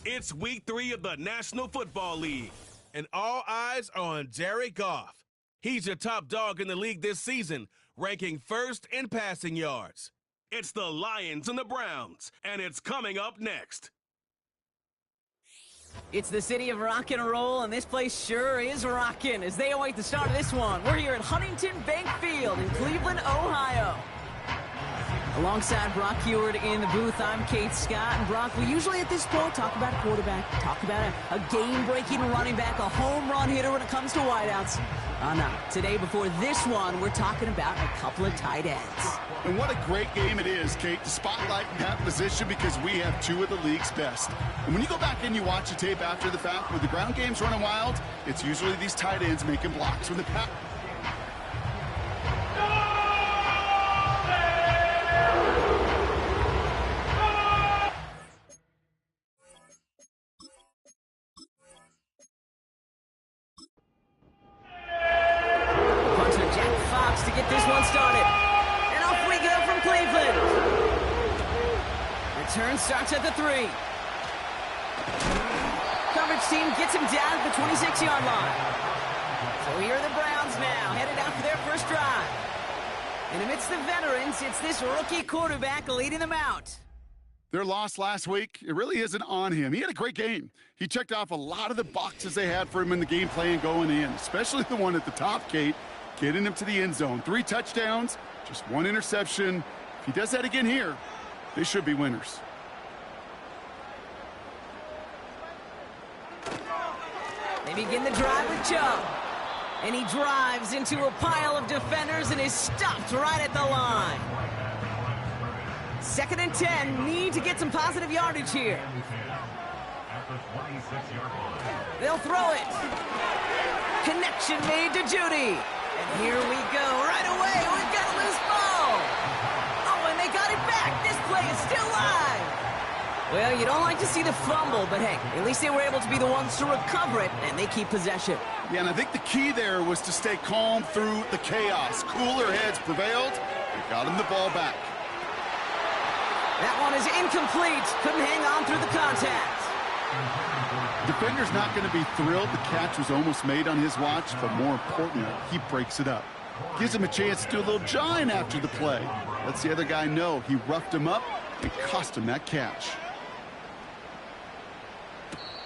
It's week 3 of the National Football League, and all eyes are on Jared Goff. He's your top dog in the league this season, ranking first in passing yards. It's the Lions and the Browns, and it's coming up next. It's the city of rock and roll, and this place sure is rocking as they await the start of this one. We're here at Huntington Bank Field in Cleveland, Ohio. Alongside Brock Huard in the booth, I'm Kate Scott. And Brock, we usually at this point talk about a quarterback, talk about a game-breaking running back, a home run hitter when it comes to wideouts. No. Today, before this one, we're talking about a couple of tight ends. And what a great game it is, Kate, to spotlight that position because we have two of the league's best. And when you go back and you watch the tape after the fact, when the ground game's running wild, it's usually these tight ends making blocks. When the Turn starts at the 3. Coverage team gets him down at the 26-yard line. So here are the Browns now, headed out for their first drive. And amidst the veterans, it's this rookie quarterback leading them out. Their loss last week, it really isn't on him. He had a great game. He checked off a lot of the boxes they had for him in the game plan going in, especially the one at the top, Kate, getting him to the end zone. 3 touchdowns, just 1 interception. If he does that again here, they should be winners. They begin the drive with Chubb. And he drives into a pile of defenders and is stopped right at the line. 2nd and 10. Need to get some positive yardage here. They'll throw it. Connection made to Judy. And here we go. Right away, we've got a loose ball. Oh, and they got it back. This play is still live. Well, you don't like to see the fumble, but hey, at least they were able to be the ones to recover it, and they keep possession. Yeah, and I think the key there was to stay calm through the chaos. Cooler heads prevailed and got him the ball back. That one is incomplete. Couldn't hang on through the contact. Defender's not going to be thrilled. The catch was almost made on his watch, but more importantly, he breaks it up. Gives him a chance to do a little jawing after the play. Lets the other guy know he roughed him up and cost him that catch.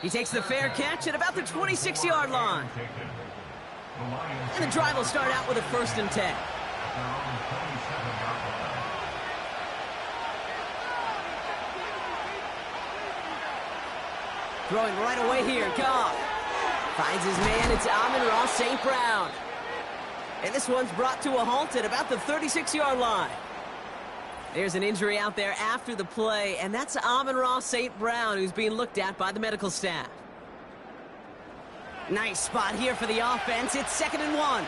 He takes the fair catch at about the 26-yard line. And the drive will start out with a 1st and 10. Throwing right away here, Goff. Finds his man, it's Amon-Ra St. Brown. And this one's brought to a halt at about the 36-yard line. There's an injury out there after the play, and that's Amon-Ra St. Brown, who's being looked at by the medical staff. Nice spot here for the offense. It's 2nd and 1.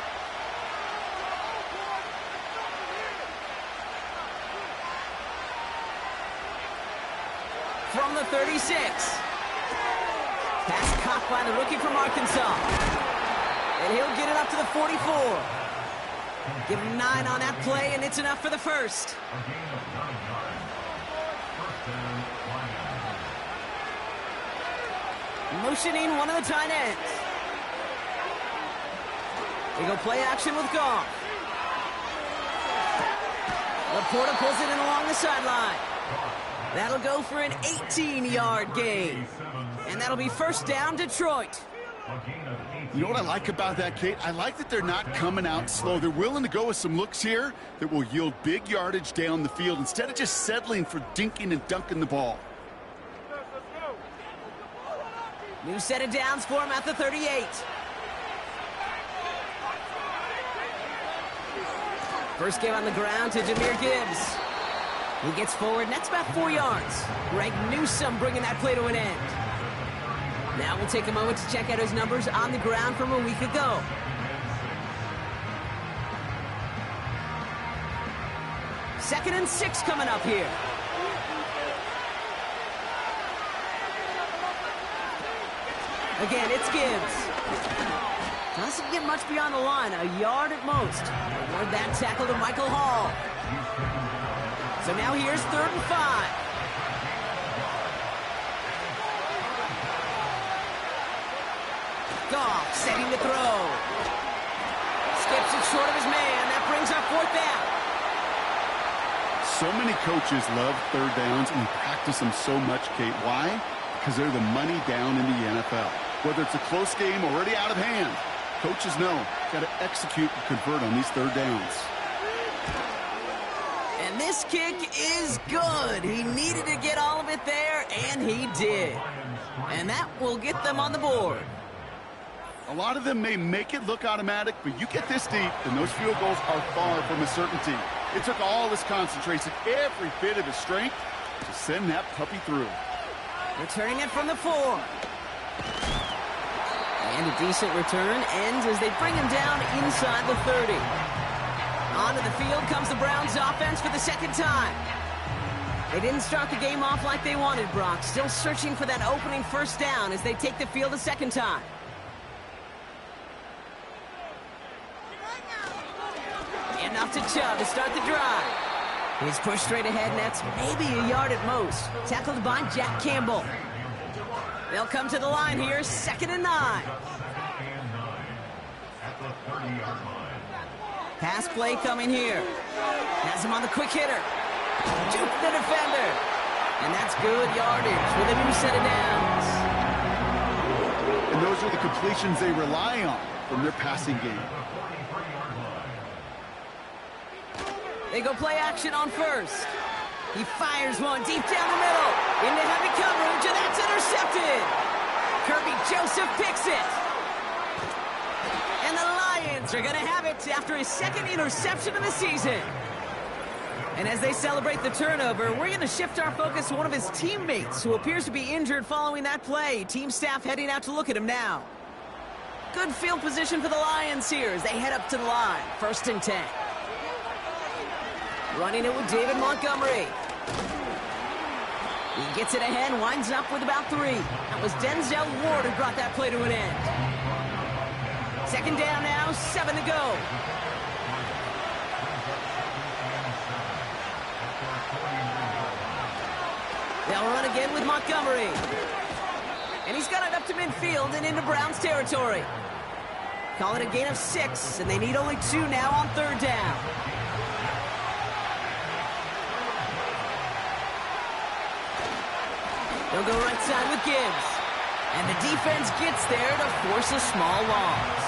From the 36. Pass caught by the rookie from Arkansas. And he'll get it up to the 44. Give him 9 on that play, and it's enough for the first. Motioning one of the tight ends. They go play action with Goff. Laporta pulls it in along the sideline. That'll go for an 18-yard gain. And that'll be 1st down, Detroit. You know what I like about that, Kate? I like that they're not coming out slow. They're willing to go with some looks here that will yield big yardage down the field instead of just settling for dinking and dunking the ball. New set of downs for him at the 38. First game on the ground to Jahmyr Gibbs. He gets forward, and that's about 4 yards. Greg Newsome bringing that play to an end. Now we'll take a moment to check out his numbers on the ground from a week ago. Second and 6 coming up here. Again, it's Gibbs. Doesn't get much beyond the line, a yard at most. Award that tackle to Michael Hall. So now here's 3rd and 5. Goff setting to throw. Skips it short of his man. That brings up 4th down. So many coaches love third downs and practice them so much, Kate. Why? Because they're the money down in the NFL. Whether it's a close game already out of hand, coaches know got to execute and convert on these third downs. And this kick is good. He needed to get all of it there, and he did. And that will get them on the board. A lot of them may make it look automatic, but you get this deep, and those field goals are far from a certainty. It took all his concentration, every bit of his strength, to send that puppy through. Returning it from the 4. And a decent return ends as they bring him down inside the 30. Onto the field comes the Browns offense for the 2nd time. They didn't start the game off like they wanted, Brock. Still searching for that opening 1st down as they take the field a 2nd time. Enough to Chubb to start the drive. He's pushed straight ahead, and that's maybe a yard at most. Tackled by Jack Campbell. They'll come to the line here, 2nd and 9. Pass play coming here. Has him on the quick hitter. Juke the defender. And that's good yardage with a new set of downs. And those are the completions they rely on from their passing game. They go play action on 1st. He fires one deep down the middle. Into heavy coverage, and that's intercepted. Kirby Joseph picks it. And the Lions are going to have it after his 2nd interception of the season. And as they celebrate the turnover, we're going to shift our focus to one of his teammates who appears to be injured following that play. Team staff heading out to look at him now. Good field position for the Lions here as they head up to the line. 1st and 10. Running it with David Montgomery. He gets it ahead, winds up with about 3. That was Denzel Ward who brought that play to an end. 2nd down now, 7 to go. They'll run again with Montgomery. And he's got it up to midfield and into Browns territory. Call it a gain of 6, and they need only 2 now on 3rd down. They'll go right side with Gibbs. And the defense gets there to force a small loss.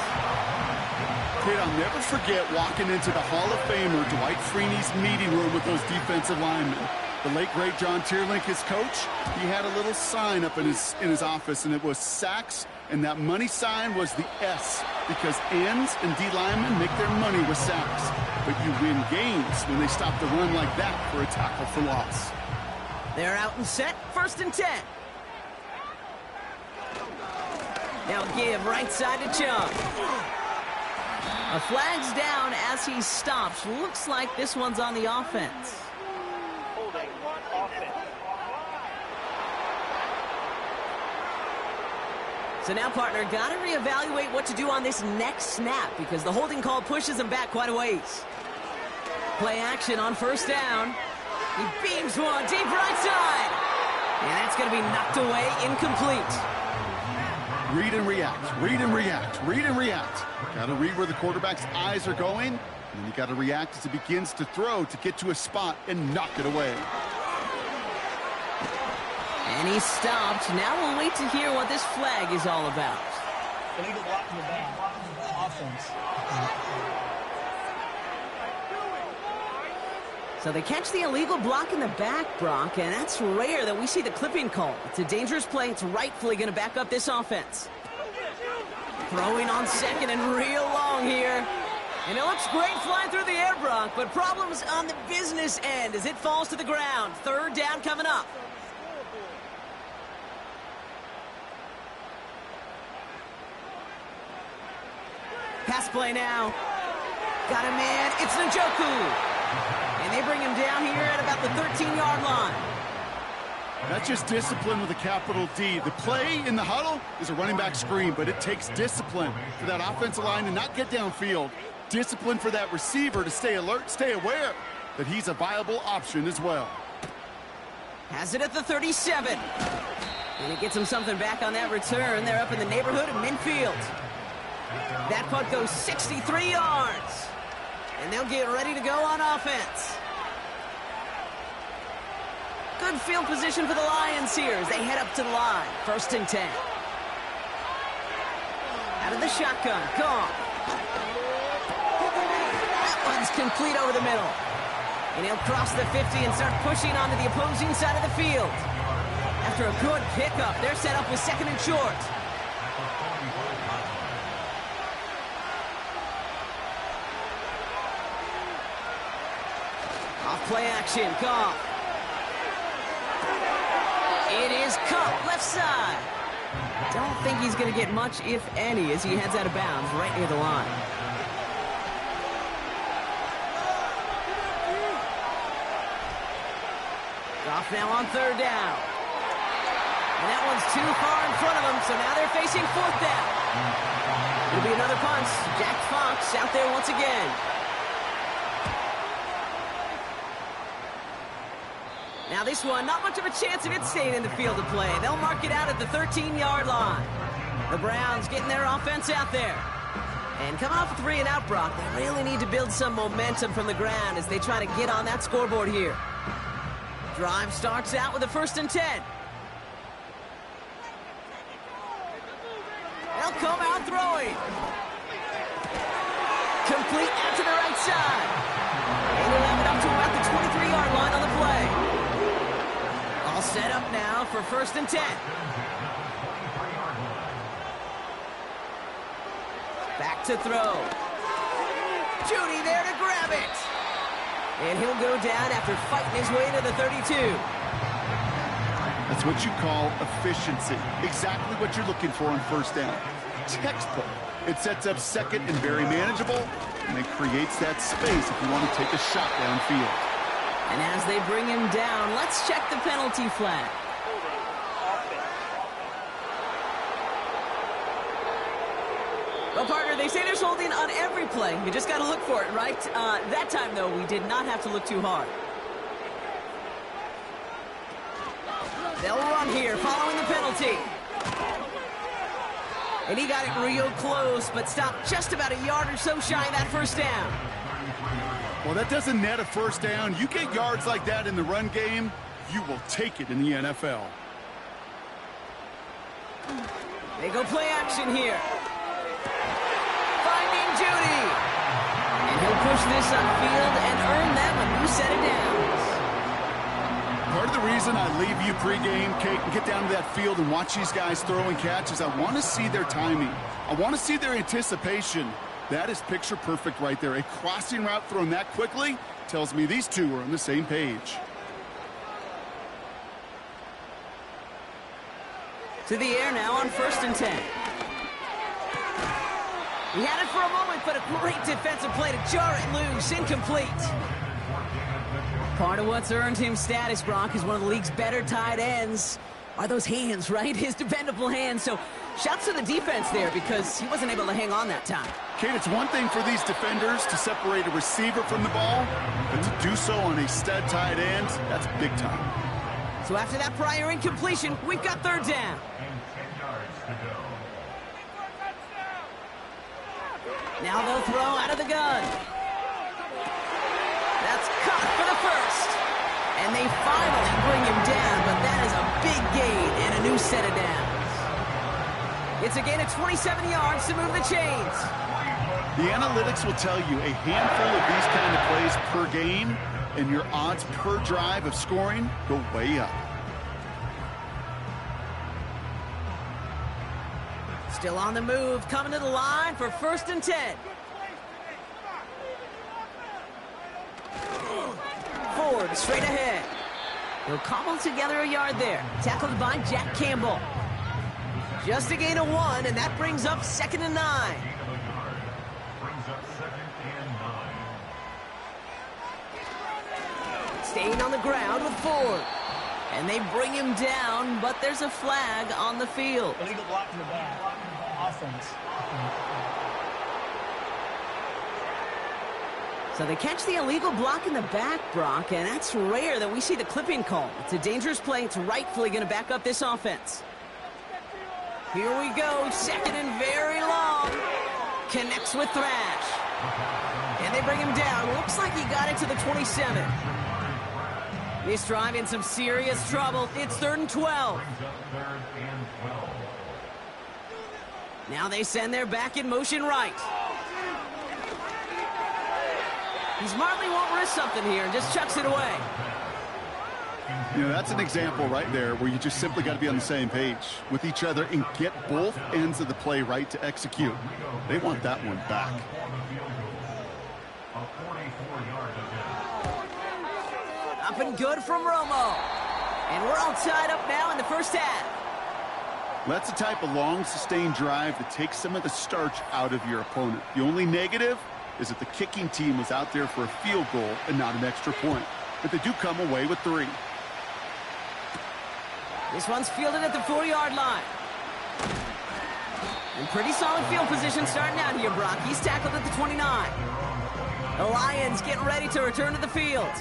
Kid, I'll never forget walking into the Hall of Famer Dwight Freeney's meeting room with those defensive linemen. The late, great John Tierlink, his coach, he had a little sign up in his office, and it was sacks, and that money sign was the S, because ends and D linemen make their money with sacks. But you win games when they stop the run like that for a tackle for loss. They're out and set, 1st and 10. Now give right side to Chubb. A flag's down as he stops. Looks like this one's on the offense. Holding offense. So now, partner, got to reevaluate what to do on this next snap because the holding call pushes him back quite a ways. Play action on 1st down. He beams one deep right side. And that's going to be knocked away, incomplete. Read and react, read and react, read and react. Got to read where the quarterback's eyes are going, and then you got to react as he begins to throw to get to a spot and knock it away. And he stopped. Now we'll wait to hear what this flag is all about. Illegal block in the back. Offense. So they catch the illegal block in the back, Brock, and that's rare that we see the clipping call. It's a dangerous play. It's rightfully going to back up this offense. Throwing on 2nd and real long here. And it looks great flying through the air, Brock, but problems on the business end as it falls to the ground. 3rd down coming up. Pass play now. Got a man. It's Njoku. And they bring him down here at about the 13-yard line. That's just discipline with a capital D. The play in the huddle is a running back screen, but it takes discipline for that offensive line to not get downfield. Discipline for that receiver to stay alert, stay aware that he's a viable option as well. Has it at the 37. And it gets them something back on that return. They're up in the neighborhood of midfield. That punt goes 63 yards. And they'll get ready to go on offense. Good field position for the Lions here as they head up to the line. 1st and 10. Out of the shotgun. Gone. That one's complete over the middle. And he'll cross the 50 and start pushing onto the opposing side of the field. After a good pickup, they're set up with 2nd and short. Off play action. Goff. It is Kupp, left side. Don't think he's going to get much, if any, as he heads out of bounds right near the line. Goff now on 3rd down. And that one's too far in front of him, so now they're facing 4th down. It'll be another punt. Jack Fox out there once again. Now this one, not much of a chance of it staying in the field of play. They'll mark it out at the 13-yard line. The Browns getting their offense out there. And coming off a 3-and-out, Brock, they really need to build some momentum from the ground as they try to get on that scoreboard here. Drive starts out with a 1st and 10. They'll come out throwing. Complete out to the right side. And they'll have it up to about the 23-yard line on the play. All set up now for 1st and 10. Back to throw. Judy there to grab it. And he'll go down after fighting his way to the 32. That's what you call efficiency. Exactly what you're looking for on 1st down. Textbook. It sets up 2nd and very manageable, and it creates that space if you want to take a shot downfield. And as they bring him down, let's check the penalty flag. Well, partner, they say there's holding on every play. You just got to look for it, right? That time, though, we did not have to look too hard. They'll run here following the penalty. And he got it real close, but stopped just about a yard or so shy of that 1st down. Well, that doesn't net a 1st down. You get yards like that in the run game, you will take it in the NFL. They go play action here. Finding Judy. And he'll push this upfield and earn them a new set of downs. Part of the reason I leave you pregame, Kate, and get down to that field and watch these guys throw and catch is I want to see their timing. I want to see their anticipation. That is picture perfect right there. A crossing route thrown that quickly tells me these two are on the same page. To the air now on 1st and 10. He had it for a moment, but a great defensive play to jar it loose. Incomplete. Part of what's earned him status, Brock, is one of the league's better tight ends. Are those hands, right? His dependable hands. So shouts to the defense there because he wasn't able to hang on that time. Kate, it's one thing for these defenders to separate a receiver from the ball, but to do so on a stud tight end, that's big time. So after that prior incompletion, we've got 3rd down. Now they'll throw out of the gun. That's caught for the 1st. And they finally bring him down, but that is a big gain and a new set of downs. It's a gain of 27 yards to move the chains. The analytics will tell you a handful of these kind of plays per game, and your odds per drive of scoring go way up. Still on the move, coming to the line for 1st and 10. Ford straight ahead. He'll cobble together a yard there. Tackled by Jack Campbell. Just a gain of 1, and that brings up 2nd and 9. Staying on the ground with Ford. And they bring him down, but there's a flag on the field. Illegal block in the back. Offense. So they catch the illegal block in the back, Brock, and that's rare that we see the clipping call. It's a dangerous play. It's rightfully going to back up this offense. Here we go, second and very long. Connects with Thrash. And they bring him down. Looks like he got it to the 27. This drive in some serious trouble. It's 3rd and 12. Now they send their back in motion right. He smartly won't risk something here and just chucks it away. You know, that's an example right there where you just simply got to be on the same page with each other and get both ends of the play right to execute. They want that one back. Up and good from Romo. And we're all tied up now in the first half. That's the type of long, sustained drive that takes some of the starch out of your opponent. The only negative is that the kicking team was out there for a field goal and not an extra point. But they do come away with 3. This one's fielded at the 40-yard line. And pretty solid field position starting out here, Brock. He's tackled at the 29. The Lions getting ready to return to the field.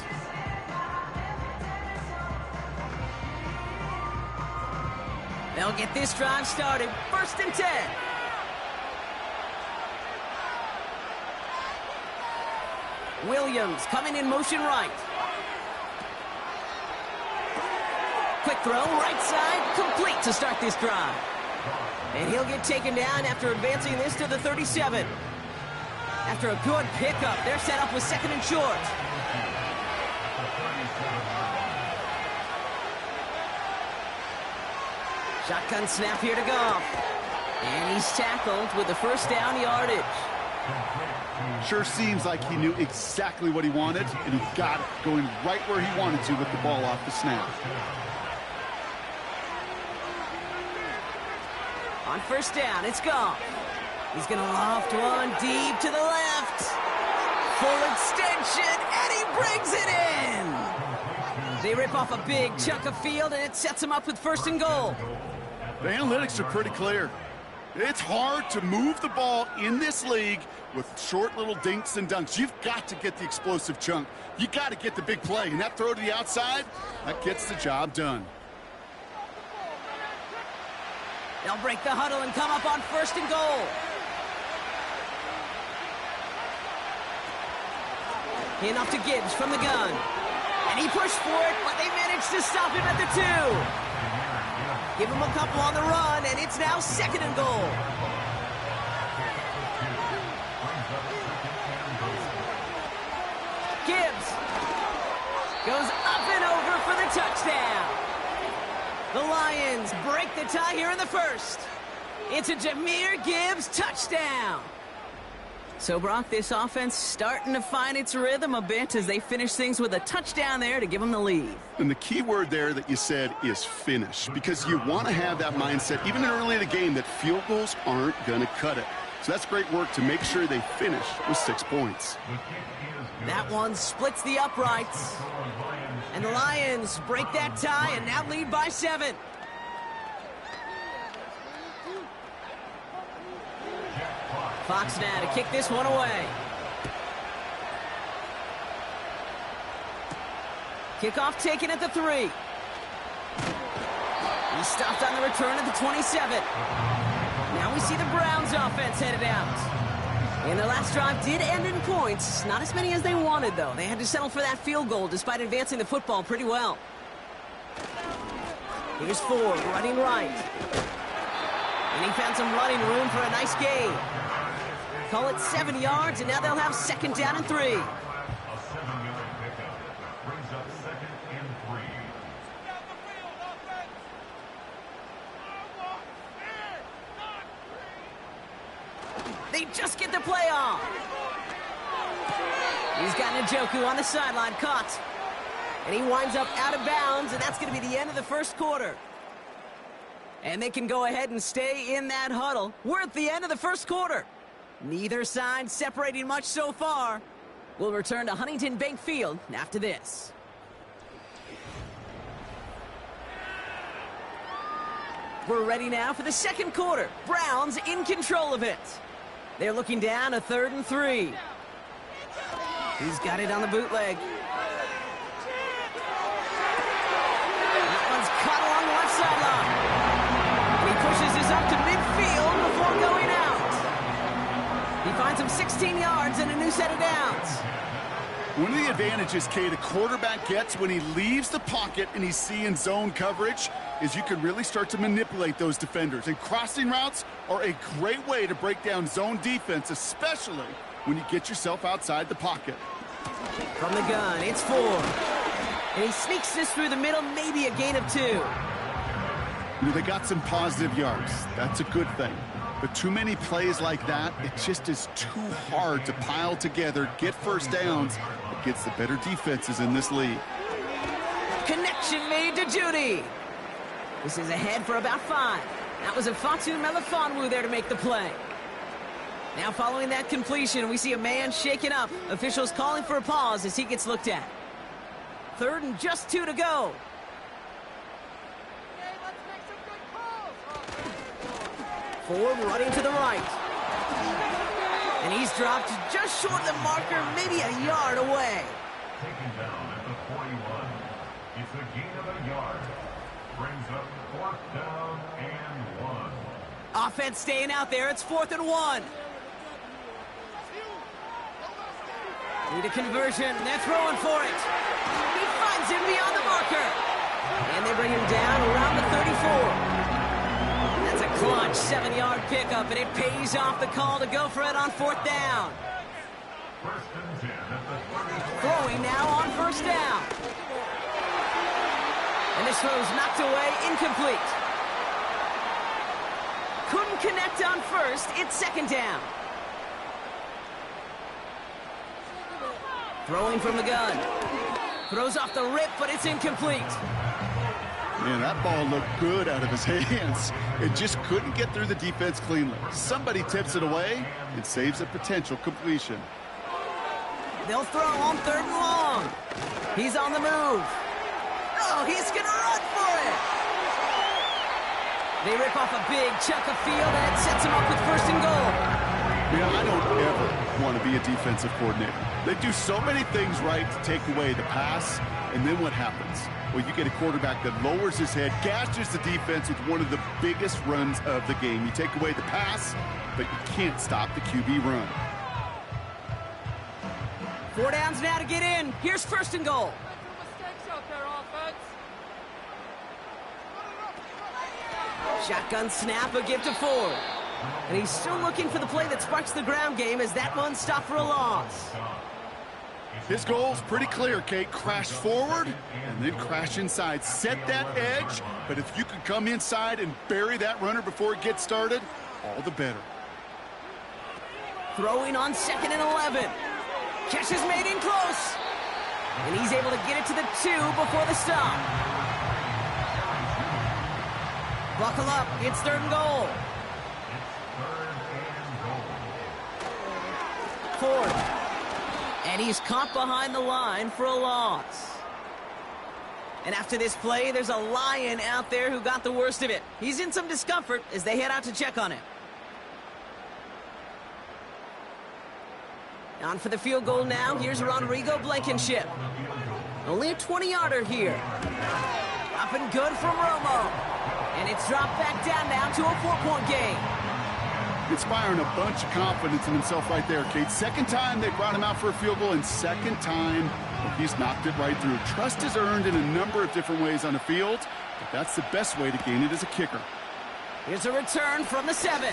They'll get this drive started. 1st and 10. Williams coming in motion right. Quick throw, right side, complete to start this drive. And he'll get taken down after advancing this to the 37. After a good pickup, they're set up with 2nd and short. Shotgun snap here to Goff. And he's tackled with the 1st down yardage. Sure seems like he knew exactly what he wanted, and he got it, going right where he wanted to with the ball off the snap. On 1st down, it's Goff. He's going to loft one deep to the left. Full extension, and he brings it in. They rip off a big chunk of field, and it sets him up with 1st and goal. The analytics are pretty clear. It's hard to move the ball in this league with short little dinks and dunks. You've got to get the explosive chunk. You got to get the big play, and that throw to the outside, that gets the job done. They'll break the huddle and come up on 1st and goal. Enough to Gibbs from the gun. And he pushed for it, but they managed to stop him at the 2. Give him a couple on the run, and it's now 2nd and goal. Gibbs goes up and over for the touchdown. The Lions break the tie here in the 1st. It's a Jahmyr Gibbs touchdown. So, Brock, this offense starting to find its rhythm a bit as they finish things with a touchdown there to give them the lead. And the key word there that you said is finish, because you want to have that mindset, even early in the game, that field goals aren't going to cut it. So that's great work to make sure they finish with 6 points. That one splits the uprights. And the Lions break that tie and now lead by 7. Fox now to kick this one away. Kickoff taken at the 3. He stopped on the return at the 27. Now we see the Browns offense headed out. And their last drive did end in points. Not as many as they wanted, though. They had to settle for that field goal despite advancing the football pretty well. Here's Ford running right. And he found some running room for a nice gain. Call it 70 yards, and now they'll have 2nd down and 3. A 7-yard pickup brings up 2nd and 3. They just get the play off. He's got Njoku on the sideline, caught. And he winds up out of bounds, and that's going to be the end of the 1st quarter. And they can go ahead and stay in that huddle. We're at the end of the 1st quarter. Neither side separating much so far. We'll return to Huntington Bank Field after this. We're ready now for the 2nd quarter. Browns in control of it. They're looking down a 3rd and 3. He's got it on the bootleg. That one's caught along the left sideline. And he pushes this up to midfield before going out. He finds him 16 yards and a new set of downs. One of the advantages, Kate, a quarterback gets when he leaves the pocket and he's seeing zone coverage is you can really start to manipulate those defenders. And crossing routes are a great way to break down zone defense, especially when you get yourself outside the pocket. From the gun, it's Ford. And he sneaks this through the middle, maybe a gain of 2. You know, they got some positive yards. That's a good thing. But too many plays like that, it just is too hard to pile together, get first downs against the better defenses in this league. Connection made to Judy. This is ahead for about 5. That was a Fatu Melifonwu there to make the play. Now following that completion, we see a man shaken up. Officials calling for a pause as he gets looked at. 3rd and just 2 to go. Ford running to the right. And he's dropped just short of the marker, maybe a yard away. Taken down at the 41. It's a gain of a yard. Brings up 4th down and 1. Offense staying out there. It's 4th and 1. Need a conversion. They're throwing for it. He finds him beyond the marker. And they bring him down around the 34. That's a clutch 7-yard pickup, and it pays off the call to go for it on 4th down. 1st and 10 at the 34. Throwing now on 1st down. And this throw's knocked away, incomplete. Couldn't connect on 1st, it's 2nd down. Throwing from the gun. Throws off the rip, but it's incomplete. Man, that ball looked good out of his hands. It just couldn't get through the defense cleanly. Somebody tips it away and saves a potential completion. They'll throw on 3rd and long. He's on the move. Oh, he's going to run for it. They rip off a big chunk of field, and it sets him up with 1st and goal. Yeah, I don't ever want to be a defensive coordinator. They do so many things right to take away the pass, and then what happens? Well, you get a quarterback that lowers his head, gashes the defense with one of the biggest runs of the game. You take away the pass, but you can't stop the QB run. 4 downs now to get in. Here's 1st and goal. Shotgun snap, a give to Ford. And he's still looking for the play that sparks the ground game as that one stopped for a loss. His goal's pretty clear, Kate. Crash forward and then crash inside. Set that edge, but if you can come inside and bury that runner before it gets started, all the better. Throwing on 2nd and 11. Catch is made in close. And he's able to get it to the 2 before the stop. Buckle up, it's 3rd and goal. Ford. And he's caught behind the line for a loss. And after this play, there's a Lion out there who got the worst of it. He's in some discomfort as they head out to check on him. On for the field goal now. Here's Rodrigo Blankenship. Only a 20-yarder here. Up and good from Romo. And it's dropped back down now to a 4-point game. Inspiring a bunch of confidence in himself right there, Kate. 2nd time they brought him out for a field goal, and 2nd time he's knocked it right through. Trust is earned in a number of different ways on the field, but that's the best way to gain it as a kicker. Here's a return from the 7.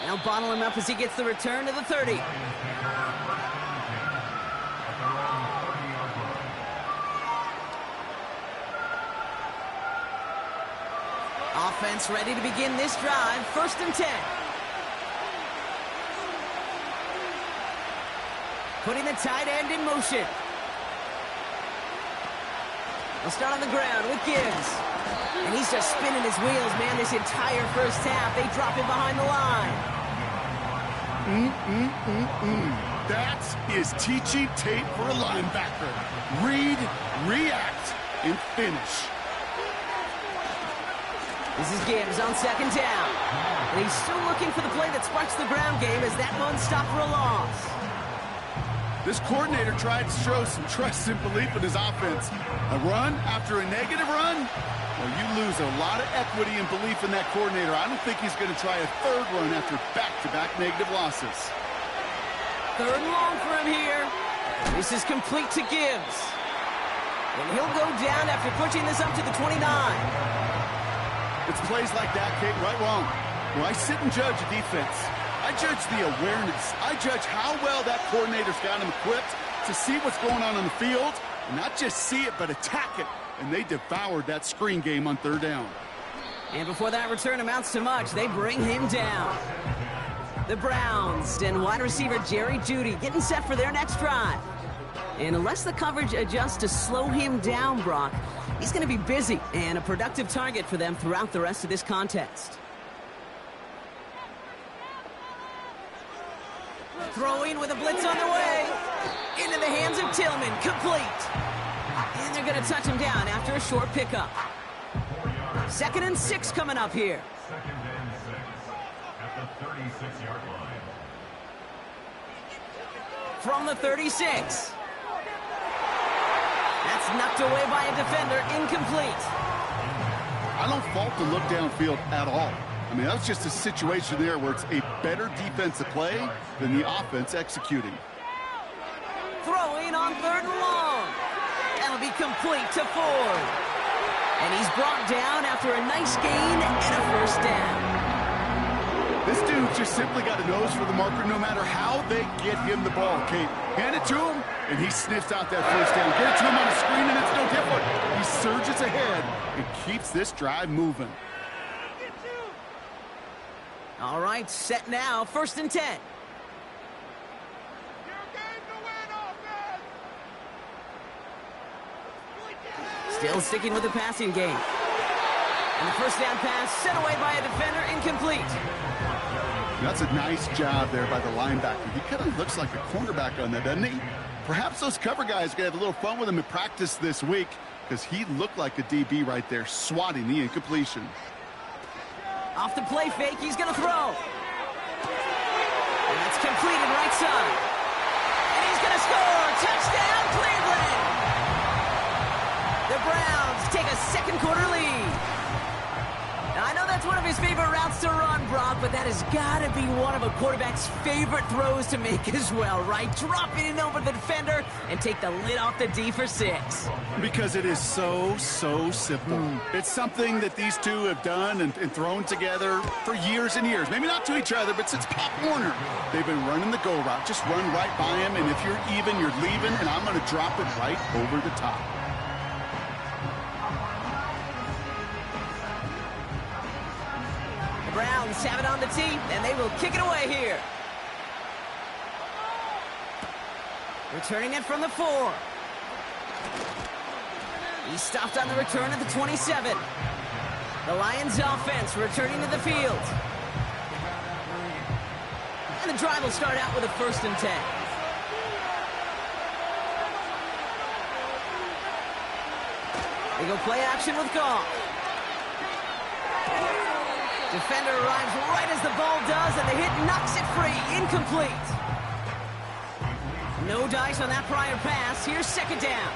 Now bottle him up as he gets the return to the 30. Offense ready to begin this drive. 1st and 10. Putting the tight end in motion. They'll start on the ground with Gibbs. And he's just spinning his wheels, man, this entire 1st half. They drop him behind the line. That is teaching tape for a linebacker. Read, react, and finish. This is Gibbs on 2nd down. And he's still looking for the play that sparks the ground game as that one stopped for a loss. This coordinator tried to show some trust and belief in his offense. A run after a negative run? Well, you lose a lot of equity and belief in that coordinator. I don't think he's going to try a third run after back-to-back negative losses. Third and long for him here. This is complete to Gibbs. And he'll go down after pushing this up to the 29. It's plays like that, Kate, right wrong. Well, I sit and judge a defense. I judge the awareness. I judge how well that coordinator's got him equipped to see what's going on the field, and not just see it, but attack it. And they devoured that screen game on third down. And before that return amounts to much, they bring him down. The Browns and wide receiver Jerry Jeudy getting set for their next drive. And unless the coverage adjusts to slow him down, Brock, he's going to be busy and a productive target for them throughout the rest of this contest. Throwing with a blitz on the way. Into the hands of Tillman. Complete. And they're going to touch him down after a short pickup. 2nd and 6 coming up here. 2nd and 6 at the 36-yard line. From the 36. That's knocked away by a defender. Incomplete. I don't fault the look downfield at all. I mean, that was just a situation there where it's a better defensive play than the offense executing. Throwing on 3rd and long. That'll be complete to Ford. And he's brought down after a nice gain and a first down. This dude just simply got a nose for the marker no matter how they get him the ball, Kate. Hand it to him, and he sniffs out that first down. Get it to him on a screen, and it's no different. He surges ahead and keeps this drive moving. All right, set now. 1st and 10. Still sticking with the passing game. And the first down pass sent away by a defender, incomplete. That's a nice job there by the linebacker. He kind of looks like a cornerback on that, doesn't he? Perhaps those cover guys are going to have a little fun with him in practice this week because he looked like a DB right there, swatting the incompletion. Off the play fake, he's going to throw. And that's completed right side. And he's going to score. Touchdown, Cleveland. The Browns take a second-quarter lead. Now, I know that's one of his favorite routes to run, Brock, but that has got to be one of a quarterback's favorite throws to make as well, right? Dropping it over the defender and take the lid off the D for 6. Because it is so simple. It's something that these two have done and thrown together for years and years. Maybe not to each other, but since Pop Warner. They've been running the go route. Just run right by him, and if you're even, you're leaving, and I'm going to drop it right over the top. The Browns have it on the tee, and they will kick it away here. Returning it from the 4. He's stopped on the return at the 27. The Lions offense returning to the field. And the drive will start out with a 1st and 10. They go play action with Goff. Defender arrives right as the ball does, and the hit knocks it free. Incomplete. No dice on that prior pass. Here's 2nd down.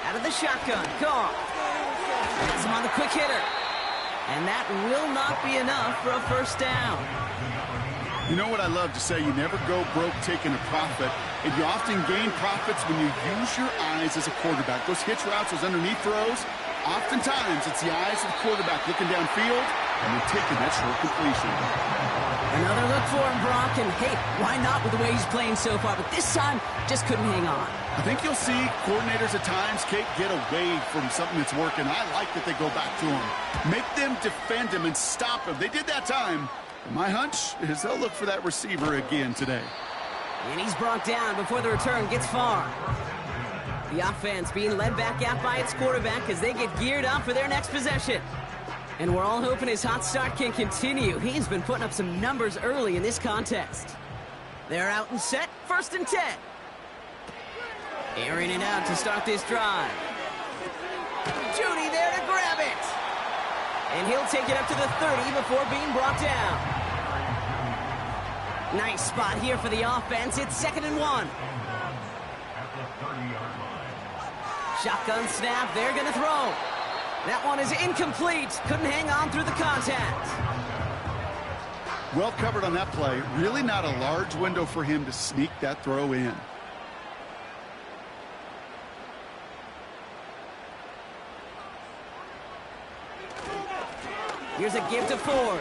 Out of the shotgun, Goff. Gets him on the quick hitter. And that will not be enough for a first down. You know what I love to say? You never go broke taking a profit, and you often gain profits when you use your eyes as a quarterback. Those hitch routes, those underneath throws, oftentimes it's the eyes of the quarterback looking downfield and then taking that short completion. Another look for him, Brock, and hey, why not with the way he's playing so far? But this time, just couldn't hang on. I think you'll see coordinators at times, Kate, get away from something that's working. I like that they go back to him. Make them defend him and stop him. They did that time. My hunch is they'll look for that receiver again today. And he's brought down before the return gets far. The offense being led back out by its quarterback as they get geared up for their next possession. And we're all hoping his hot start can continue. He's been putting up some numbers early in this contest. They're out and set, 1st and 10. Airing it out to start this drive. Jeudy there to grab it. And he'll take it up to the 30 before being brought down. Nice spot here for the offense. It's 2nd and 1. Shotgun snap. They're going to throw. That one is incomplete. Couldn't hang on through the contact. Well covered on that play. Really not a large window for him to sneak that throw in. Here's a give to Ford.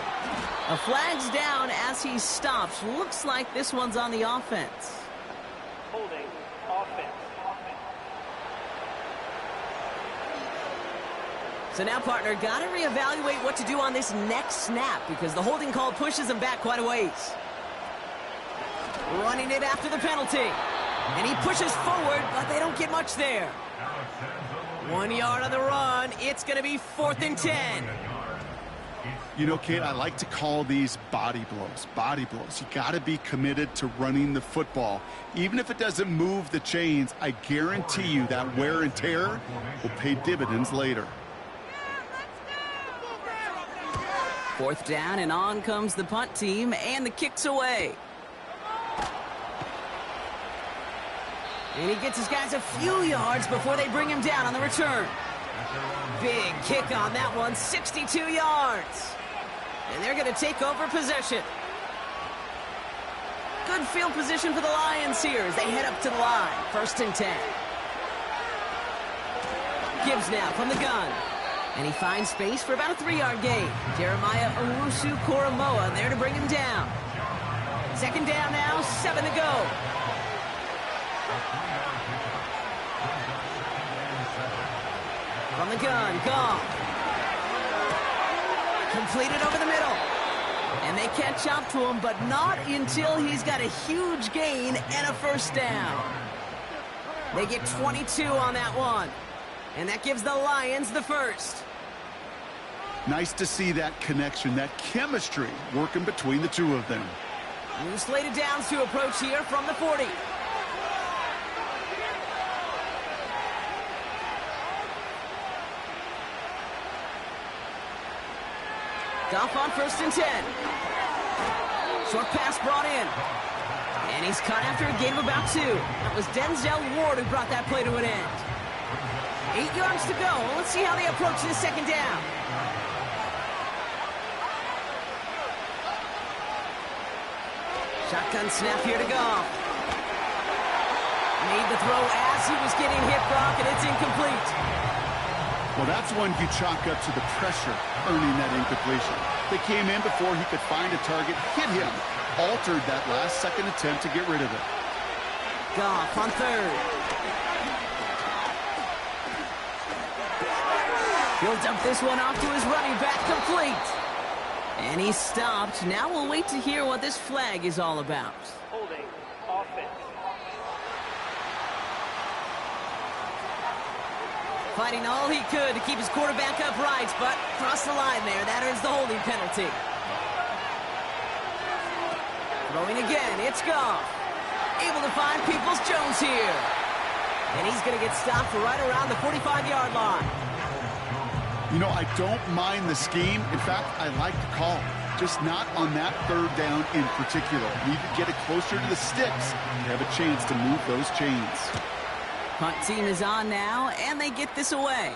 A flag's down as he stops. Looks like this one's on the offense. Holding. Offense. So now, partner, got to reevaluate what to do on this next snap because the holding call pushes him back quite a ways. Running it after the penalty. And he pushes forward, but they don't get much there. 1 yard on the run. It's going to be 4th and 10. You know, Kate, I like to call these body blows. Body blows. You got to be committed to running the football. Even if it doesn't move the chains, I guarantee you that wear and tear will pay dividends later. 4th down, and on comes the punt team, and the kick's away. And he gets his guys a few yards before they bring him down on the return. Big kick on that one, 62 yards. And they're going to take over possession. Good field position for the Lions here as they head up to the line. 1st and 10. Gibbs now from the gun. And he finds space for about a 3-yard gain. Jeremiah Owusu-Koramoah there to bring him down. 2nd down now, 7 to go. From the gun, Goff. Completed over the middle. And they catch up to him, but not until he's got a huge gain and a 1st down. They get 22 on that one. And that gives the Lions the 1st. Nice to see that connection, that chemistry working between the two of them. New slated downs to approach here from the 40. Goff on 1st and 10. Short pass brought in. And he's cut after a gain of about 2. That was Denzel Ward who brought that play to an end. 8 yards to go. Let's see how they approach this 2nd down. Shotgun snap here to Goff. Made the throw as he was getting hit, Brock, and it's incomplete. Well, that's one you chalk up to the pressure earning that incompletion. They came in before he could find a target, hit him, altered that last-second attempt to get rid of it. Goff on 3rd. He'll dump this one off to his running back, complete. And he stopped. Now we'll wait to hear what this flag is all about. Holding. Offense. Fighting all he could to keep his quarterback upright, but crossed the line there. That earns the holding penalty. Throwing again, it's Goff. Able to find Peoples-Jones here. And he's going to get stopped right around the 45-yard line. You know, I don't mind the scheme. In fact, I like the call. Just not on that 3rd down in particular. Need to get it closer to the sticks and have a chance to move those chains. Punt team is on now, and they get this away.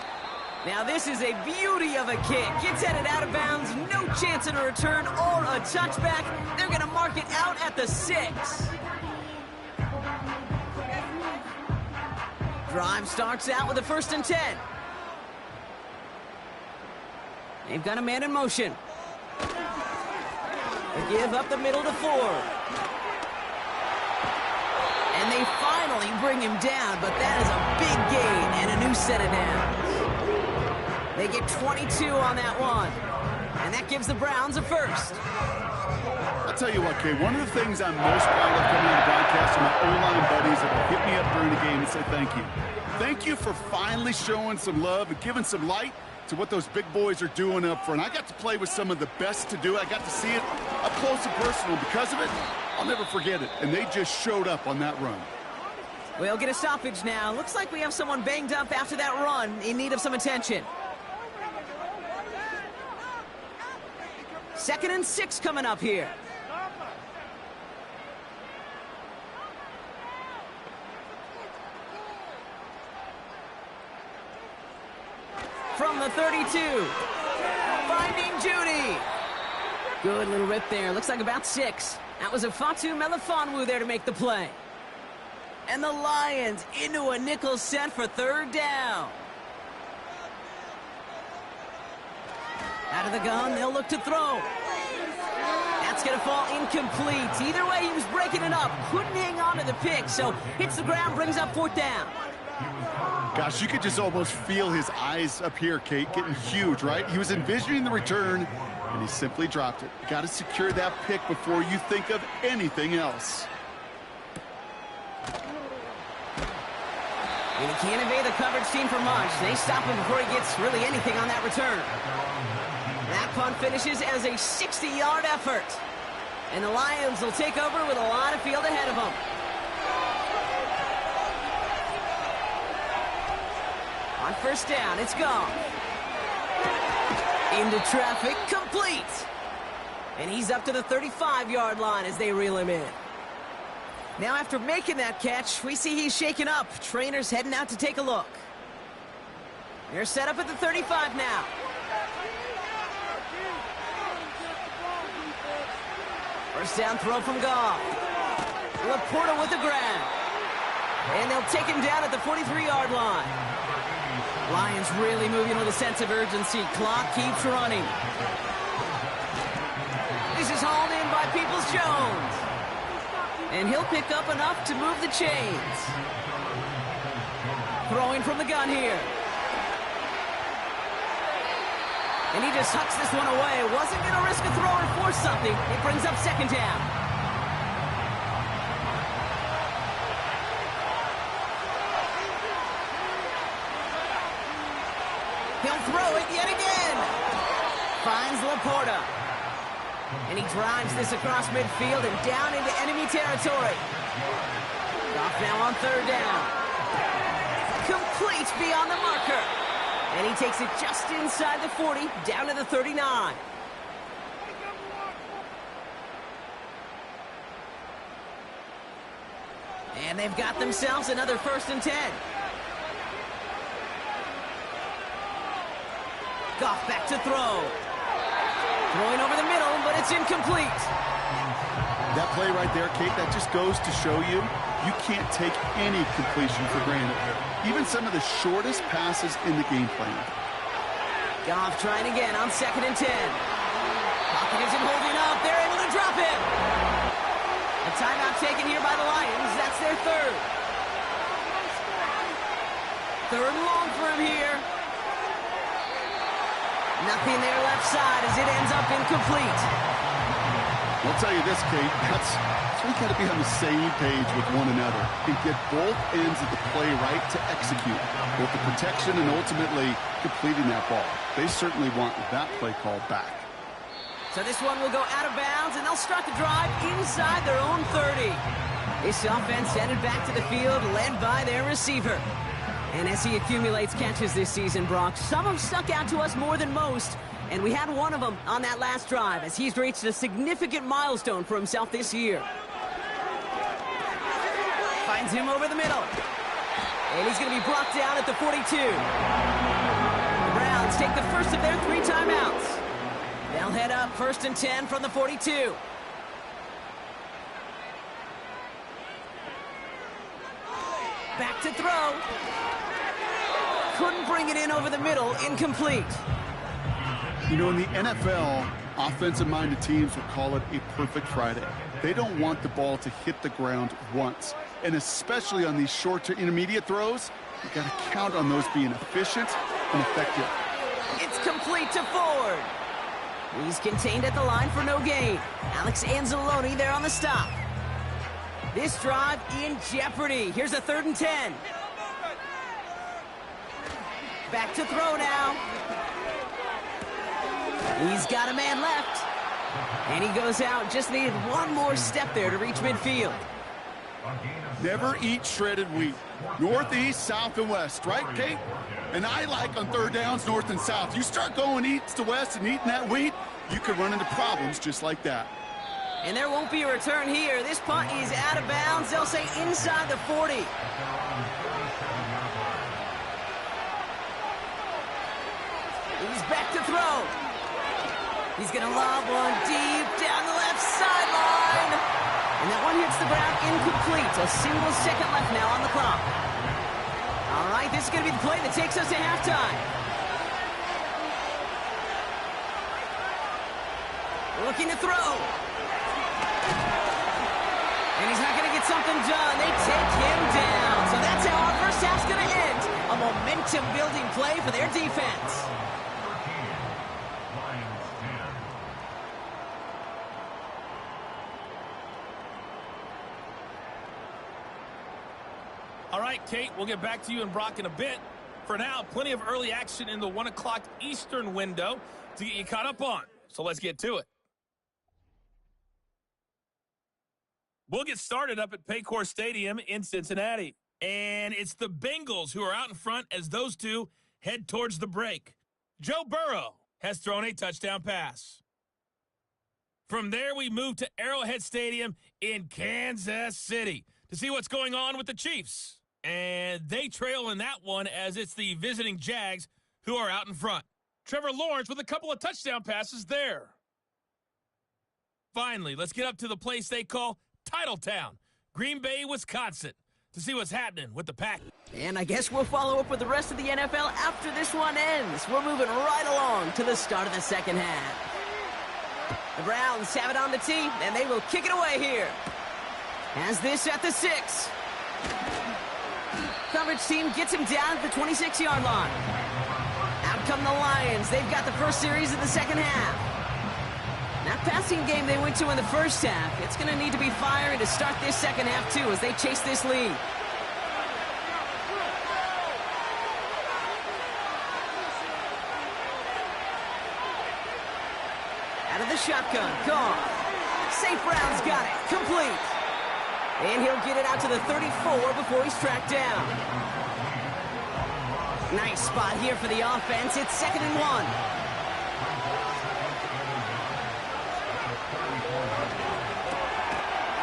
Now this is a beauty of a kick. Gets headed out of bounds, no chance at a return or a touchback. They're going to mark it out at the 6. Drive starts out with a 1st and 10. They've got a man in motion. They give up the middle to Ford. And they finally bring him down, but that is a big gain and a new set of downs. They get 22 on that one. And that gives the Browns a 1st. I'll tell you what, Kay, one of the things I'm most proud of coming on the broadcast are my O-line buddies that will hit me up during the game and say thank you. Thank you for finally showing some love and giving some light to what those big boys are doing up front. I got to play with some of the best to do it. I got to see it up close and personal. Because of it, I'll never forget it. And they just showed up on that run. We'll get a stoppage now. Looks like we have someone banged up after that run in need of some attention. 2nd and 6 coming up here. From the 32, finding Judy. Good little rip there. Looks like about 6. That was a Fatu Melifonwu there to make the play. And the Lions into a nickel set for 3rd down. Out of the gun, they'll look to throw. That's going to fall incomplete. Either way, he was breaking it up. Couldn't hang on to the pick, so hits the ground, brings up 4th down. Gosh, you could just almost feel his eyes up here, Kate, getting huge, right? He was envisioning the return, and he simply dropped it. Got to secure that pick before you think of anything else. And he can't evade the coverage team for much. They stop him before he gets really anything on that return. That punt finishes as a 60-yard effort. And the Lions will take over with a lot of field ahead of them. On 1st down, it's gone. Into traffic, complete. And he's up to the 35-yard line as they reel him in. Now after making that catch, we see he's shaken up. Trainers heading out to take a look. They're set up at the 35 now. First down throw from Goff. Laporta with the grab. And they'll take him down at the 43-yard line. Lions really moving with a sense of urgency. Clock keeps running. This is hauled in by Peoples-Jones. And he'll pick up enough to move the chains. Throwing from the gun here. And he just hucks this one away. Wasn't going to risk a throw or force something. It brings up 2nd down. He'll throw it yet again. Finds Laporta. And he drives this across midfield and down into enemy territory. Goff now on 3rd down. Complete beyond the marker. And he takes it just inside the 40, down to the 39. And they've got themselves another 1st and 10. Goff back to throw. Throwing over the middle, but it's incomplete. That play right there, Kate, that just goes to show you, you can't take any completion for granted. Even some of the shortest passes in the game plan. Goff trying again on 2nd and 10. Pocket isn't holding up. They're able to drop it. A timeout taken here by the Lions. That's their 3rd. 3rd and long for him here. Nothing there left side as it ends up incomplete. I'll tell you this, Kate, that's we got to be on the same page with one another and get both ends of the play right to execute, both the protection and ultimately completing that ball. They certainly want that play call back. So this one will go out of bounds, and they'll start the drive inside their own 30. This offense headed back to the field, led by their receiver. And as he accumulates catches this season, Brock, some have stuck out to us more than most. And we had one of them on that last drive as he's reached a significant milestone for himself this year. Finds him over the middle. And he's going to be brought down at the 42. The Browns take the first of their 3 timeouts. They'll head up 1st and 10 from the 42. Back to throw. Couldn't bring it in over the middle. Incomplete. You know, in the NFL, offensive-minded teams will call it a perfect Friday. They don't want the ball to hit the ground once. And especially on these short to intermediate throws, you got to count on those being efficient and effective. It's complete to Ford. He's contained at the line for no gain. Alex Anzalone there on the stop. This drive in jeopardy. Here's a 3rd and 10. Back to throw now. He's got a man left. And he goes out. Just needed one more step there to reach midfield. Never eat shredded wheat. North, east, south, and west, right, Kate? And I like on 3rd downs, north and south. You start going east to west and eating that wheat, you could run into problems just like that. And there won't be a return here. This punt is out of bounds. They'll say inside the 40. He's back to throw. He's going to lob one deep down the left sideline. And that one hits the ground incomplete. A single second left now on the clock. All right, this is going to be the play that takes us to halftime. Looking to throw. And he's not going to get something done. They take him down. So that's how our first half's going to end. A momentum-building play for their defense. All right, Kate, we'll get back to you and Brock in a bit. For now, plenty of early action in the 1 o'clock Eastern window to get you caught up on. So let's get to it. We'll get started up at Paycor Stadium in Cincinnati. And it's the Bengals who are out in front as those two head towards the break. Joe Burrow has thrown a touchdown pass. From there, we move to Arrowhead Stadium in Kansas City to see what's going on with the Chiefs. And they trail in that one as it's the visiting Jags who are out in front. Trevor Lawrence with a couple of touchdown passes there. Finally, let's get up to the place they call Titletown, Green Bay, Wisconsin, to see what's happening with the Pack. And I guess we'll follow up with the rest of the NFL after this one ends. We're moving right along to the start of the second half. The Browns have it on the tee, and they will kick it away here. Has this at the 6. Coverage team gets him down at the 26-yard line. Out come the Lions. They've got the first series of the second half. That passing game they went to in the first half, it's going to need to be fiery to start this second half, too, as they chase this lead. Out of the shotgun, gone. St. Brown's got it, complete. And he'll get it out to the 34 before he's tracked down. Nice spot here for the offense. It's 2nd and 1.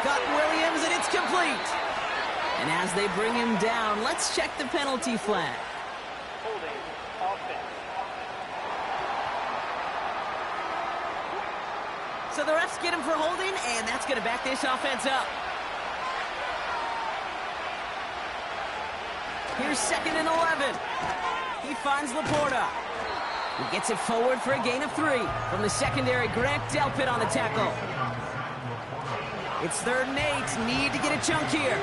Got Williams, and it's complete. And as they bring him down, let's check the penalty flag. Holding offense. So the refs get him for holding, and that's going to back this offense up. Here's 2nd and 11. He finds Laporta. He gets it forward for a gain of 3. From the secondary, Grant Delpit on the tackle. It's 3rd and 8. Need to get a chunk here.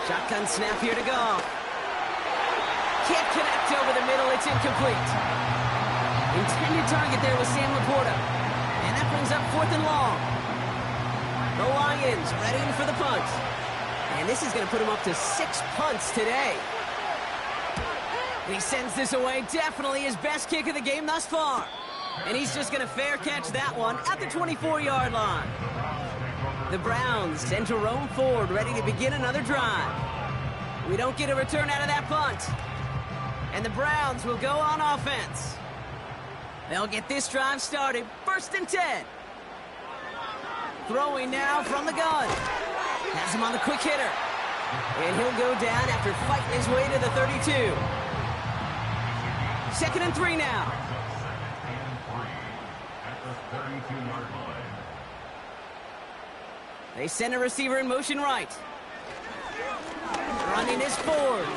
Shotgun snap here to go. Can't connect over the middle. It's incomplete. Intended target there was Sam Laporta. And that brings up 4th and long. The Lions ready for the punt. And this is going to put him up to 6 punts today. He sends this away. Definitely his best kick of the game thus far. And he's just going to fair catch that one at the 24-yard line. The Browns send Jerome Ford ready to begin another drive. We don't get a return out of that punt. And the Browns will go on offense. They'll get this drive started. 1st and 10. Throwing now from the gun. Has him on the quick hitter. And he'll go down after fighting his way to the 32. 2nd and 3 now. They send a receiver in motion right. Running is Ford.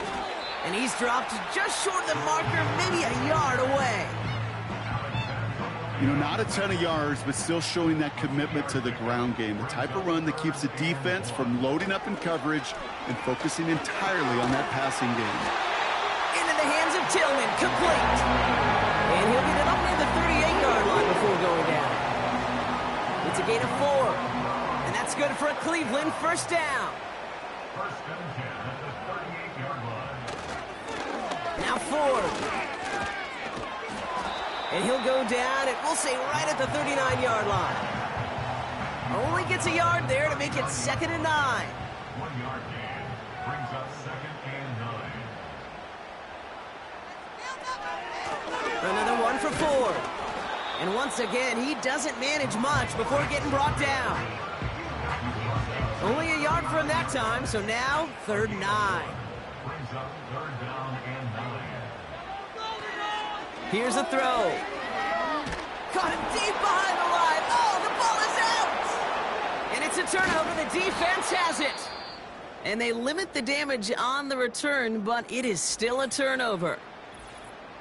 And he's dropped just short of the marker, maybe a yard away. You know, not a ton of yards, but still showing that commitment to the ground game. The type of run that keeps the defense from loading up in coverage and focusing entirely on that passing game. Into the hands of Tillman, complete. And he'll get it up near the 38-yard line before going down. It's a gain of 4. And that's good for a Cleveland first down. 1st and 10 at the 38-yard line. Now Ford. And he'll go down, and we'll say right at the 39-yard line. Only gets a yard there to make it 2nd and 9. 1 yard gain. Brings up 2nd and 9. Another one for Ford. And once again, he doesn't manage much before getting brought down. Only a yard for him that time, so now 3rd and 9. Brings up 3rd down and 9. Here's a throw. Caught him deep behind the line. Oh, the ball is out! And it's a turnover. The defense has it. And they limit the damage on the return, but it is still a turnover.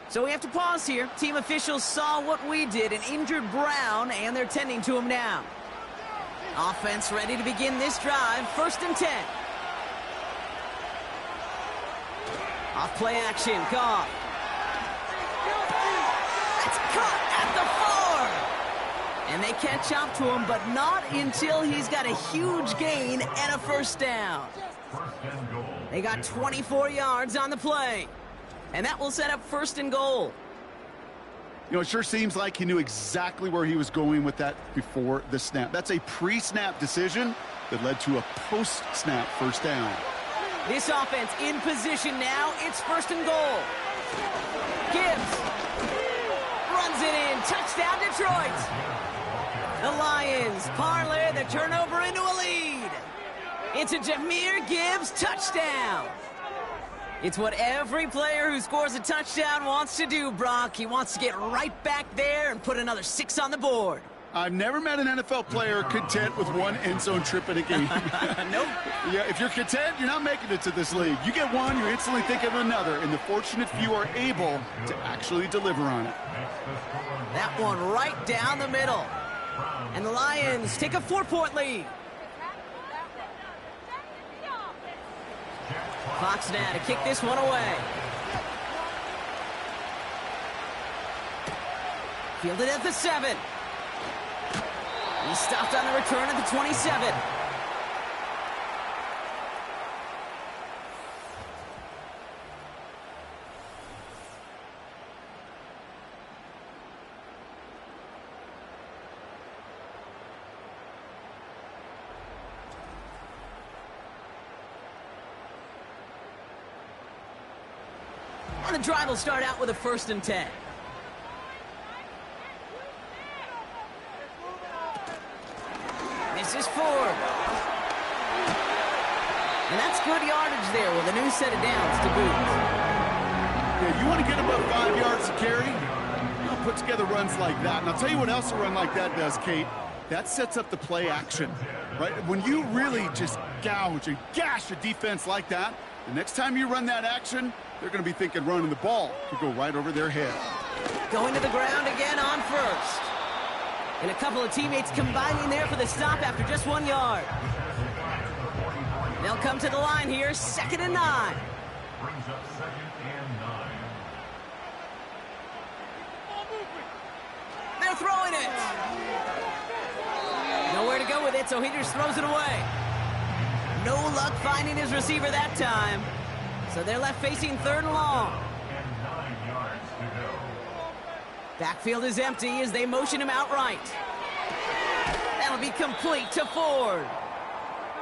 So we have to pause here. Team officials saw what we did, an injured Brown, and they're tending to him now. Offense ready to begin this drive. 1st and 10. Off play action. Goff. That's caught at the 4. And they catch up to him, but not until he's got a huge gain and a 1st down. 1st and goal. They got 24 yards on the play. And that will set up 1st and goal. You know, it sure seems like he knew exactly where he was going with that before the snap. That's a pre-snap decision that led to a post-snap 1st down. This offense in position now. It's 1st and goal. Gibbs runs it in. Touchdown, Detroit. The Lions parlay the turnover into a lead. It's a Jahmyr Gibbs touchdown. It's what every player who scores a touchdown wants to do, Brock. He wants to get right back there and put another 6 on the board. I've never met an NFL player content with one end zone trip in a game. Nope. Yeah, if you're content, you're not making it to this league. You get one, you instantly think of another, and the fortunate few are able to actually deliver on it. That one right down the middle. And the Lions take a 4-point lead. Fox now to kick this one away. Fielded at the 7. He stopped on the return at the 27. The drive will start out with a 1st and 10. This is Ford. And that's good yardage there with a new set of downs to boot. Yeah, you want to get above 5 yards to carry? I'll put together runs like that. And I'll tell you what else a run like that does, Kate. That sets up the play action, right? When you really just gouge and gash a defense like that, the next time you run that action, they're going to be thinking running the ball could go right over their head. Going to the ground again on 1st. And a couple of teammates combining there for the stop after just 1 yard. They'll come to the line here, 2nd and 9. Brings up 2nd and 9. They're throwing it. Nowhere to go with it, so he just throws it away. No luck finding his receiver that time. So they're left facing 3rd and long. And 9 yards to go. Backfield is empty as they motion him outright. That'll be complete to Ford.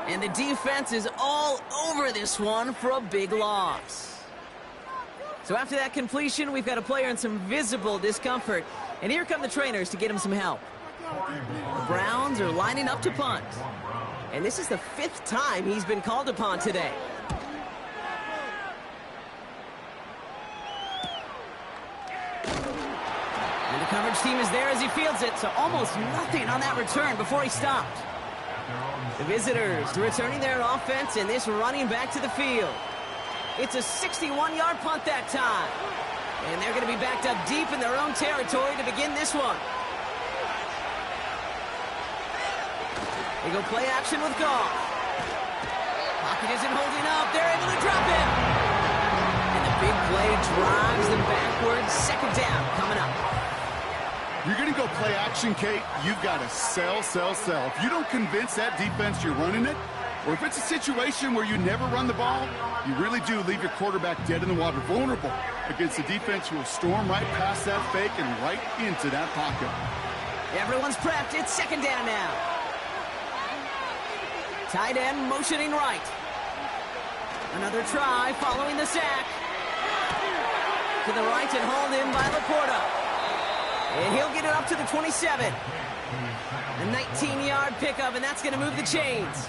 And the defense is all over this one for a big loss. So after that completion, we've got a player in some visible discomfort. And here come the trainers to get him some help. The Browns are lining up to punt. And this is the 5th time he's been called upon today. And the coverage team is there as he fields it, so almost nothing on that return before he stopped. The visitors returning their offense and this running back to the field. It's a 61-yard punt that time. And they're going to be backed up deep in their own territory to begin this one. They go play action with Goff. Pocket isn't holding up. They're able to drop him. And the big play drives them backwards. 2nd down coming up. You're going to go play action, Kate. You've got to sell. If you don't convince that defense you're running it, or if it's a situation where you never run the ball, you really do leave your quarterback dead in the water, vulnerable against a defense who will storm right past that fake and right into that pocket. Everyone's prepped. It's 2nd down now. Tight end motioning right. Another try following the sack. To the right and hauled in by Laporta. And he'll get it up to the 27. A 19-yard pickup, and that's going to move the chains.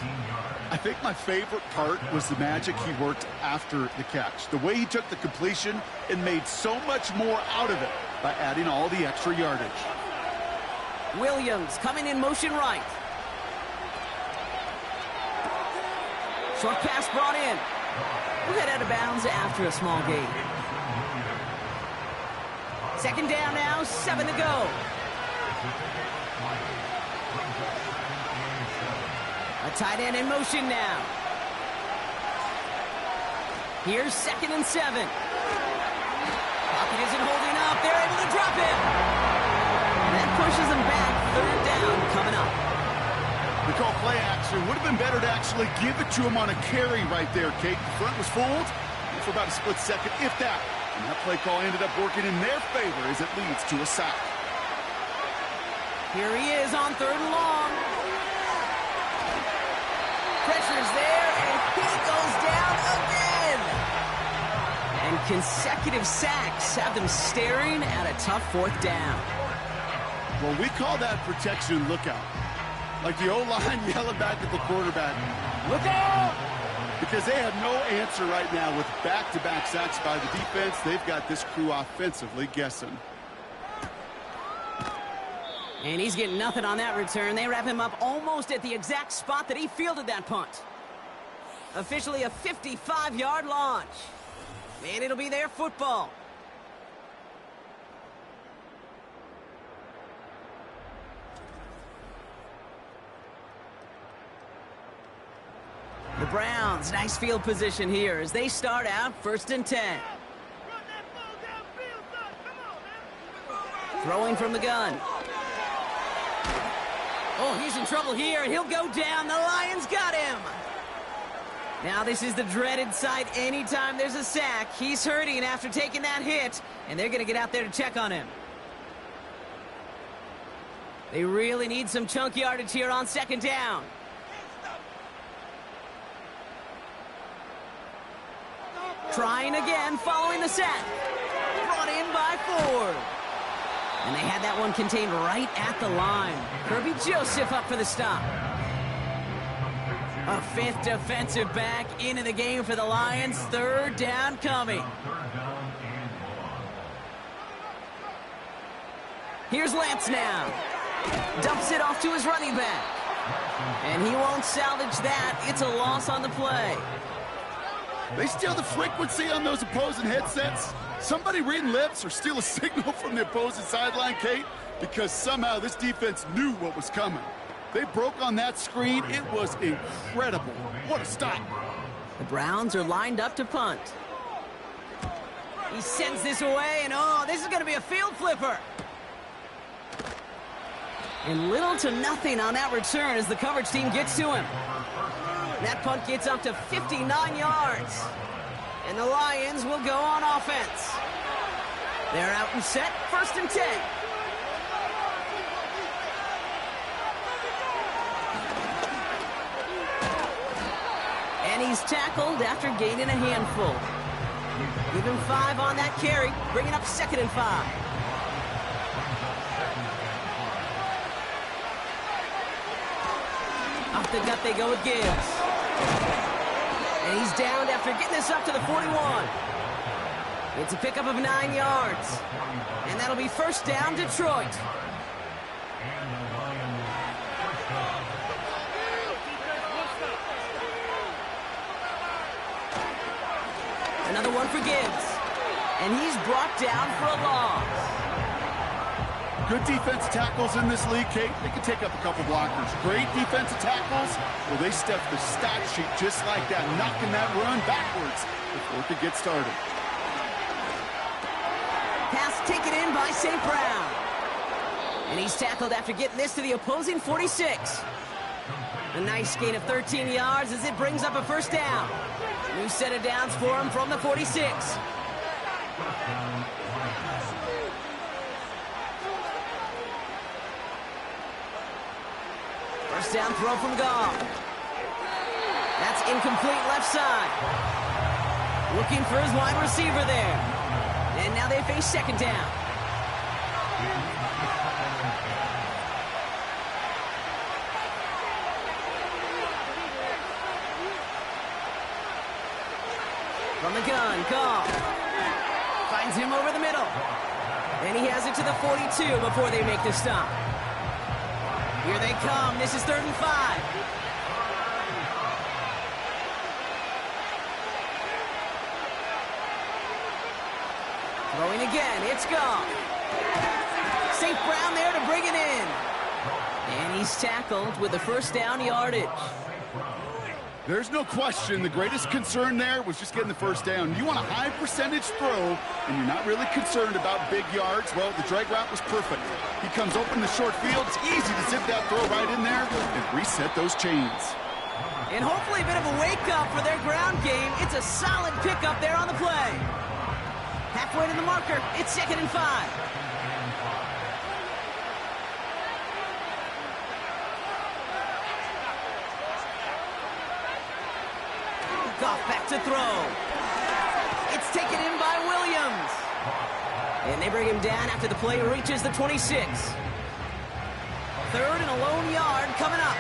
I think my favorite part was the magic he worked after the catch. The way he took the completion and made so much more out of it by adding all the extra yardage. Williams coming in motion right. Short pass brought in. We'll head out of bounds after a small gain. Second down now, 7 to go. A tight end in motion now. Here's 2nd and 7. Pocket isn't holding up. They're able to drop him. And that pushes them back. 3rd down coming up. They call play action. Would have been better to actually give it to him on a carry right there, Kate. The front was fooled for about a split second, if that. And that play call ended up working in their favor as it leads to a sack. Here he is on 3rd and long. Pressure's there, and he goes down again. And consecutive sacks have them staring at a tough 4th down. Well, we call that protection lookout. Like the O-line yelling back at the quarterback. Look out! Because they have no answer right now with back-to-back sacks by the defense. They've got this crew offensively guessing. And he's getting nothing on that return. They wrap him up almost at the exact spot that he fielded that punt. Officially a 55-yard launch. And it'll be their football. The Browns, nice field position here as they start out 1st and 10. Throwing from the gun. Oh, he's in trouble here, and he'll go down. The Lions got him. Now this is the dreaded sight anytime there's a sack. He's hurting after taking that hit, and they're going to get out there to check on him. They really need some chunk yardage here on 2nd down. Trying again following the sack. Brought in by Ford. And they had that one contained right at the line. Kirby Joseph up for the stop. A 5th defensive back into the game for the Lions. 3rd down coming. Here's Lance now. Dumps it off to his running back. And he won't salvage that. It's a loss on the play. They steal the frequency on those opposing headsets. Somebody reading lips or steal a signal from the opposing sideline, Kate, because somehow this defense knew what was coming. They broke on that screen. It was incredible. What a stop. The Browns are lined up to punt. He sends this away, and oh, this is going to be a field flipper. And little to nothing on that return as the coverage team gets to him. That punt gets up to 59 yards. And the Lions will go on offense. They're out and set, 1st and 10. And he's tackled after gaining a handful. Give him 5 on that carry, bringing up 2nd and 5. Up the gut they go with Gibbs. And he's downed after getting this up to the 41. It's a pickup of 9 yards. And that'll be 1st down, Detroit. Another one for Gibbs. And he's brought down for a loss. Good defensive tackles in this league, Kate. They can take up a couple blockers. Great defensive tackles. Well, they step the stat sheet just like that, knocking that run backwards before it could get started. Pass taken in by St. Brown. And he's tackled after getting this to the opposing 46. A nice gain of 13 yards as it brings up a 1st down. New set of downs for him from the 46. First down throw from Goff. That's incomplete left side. Looking for his wide receiver there. And now they face second down. From the gun, Goff finds him over the middle. And he has it to the 42 before they make the stop. Here they come. This is 3rd and 5. Throwing again. It's Goff. St. Brown there to bring it in. And he's tackled with the first down yardage. There's no question the greatest concern there was just getting the first down. You want a high percentage throw, and you're not really concerned about big yards. Well, the drag route was perfect. He comes open the short field. It's easy to zip that throw right in there and reset those chains. And hopefully a bit of a wake-up for their ground game. It's a solid pickup there on the play. Halfway to the marker. It's 2nd and 5. Goff back to throw. It's taken in by Williams. And they bring him down after the play reaches the 26. 3rd and a lone yard coming up.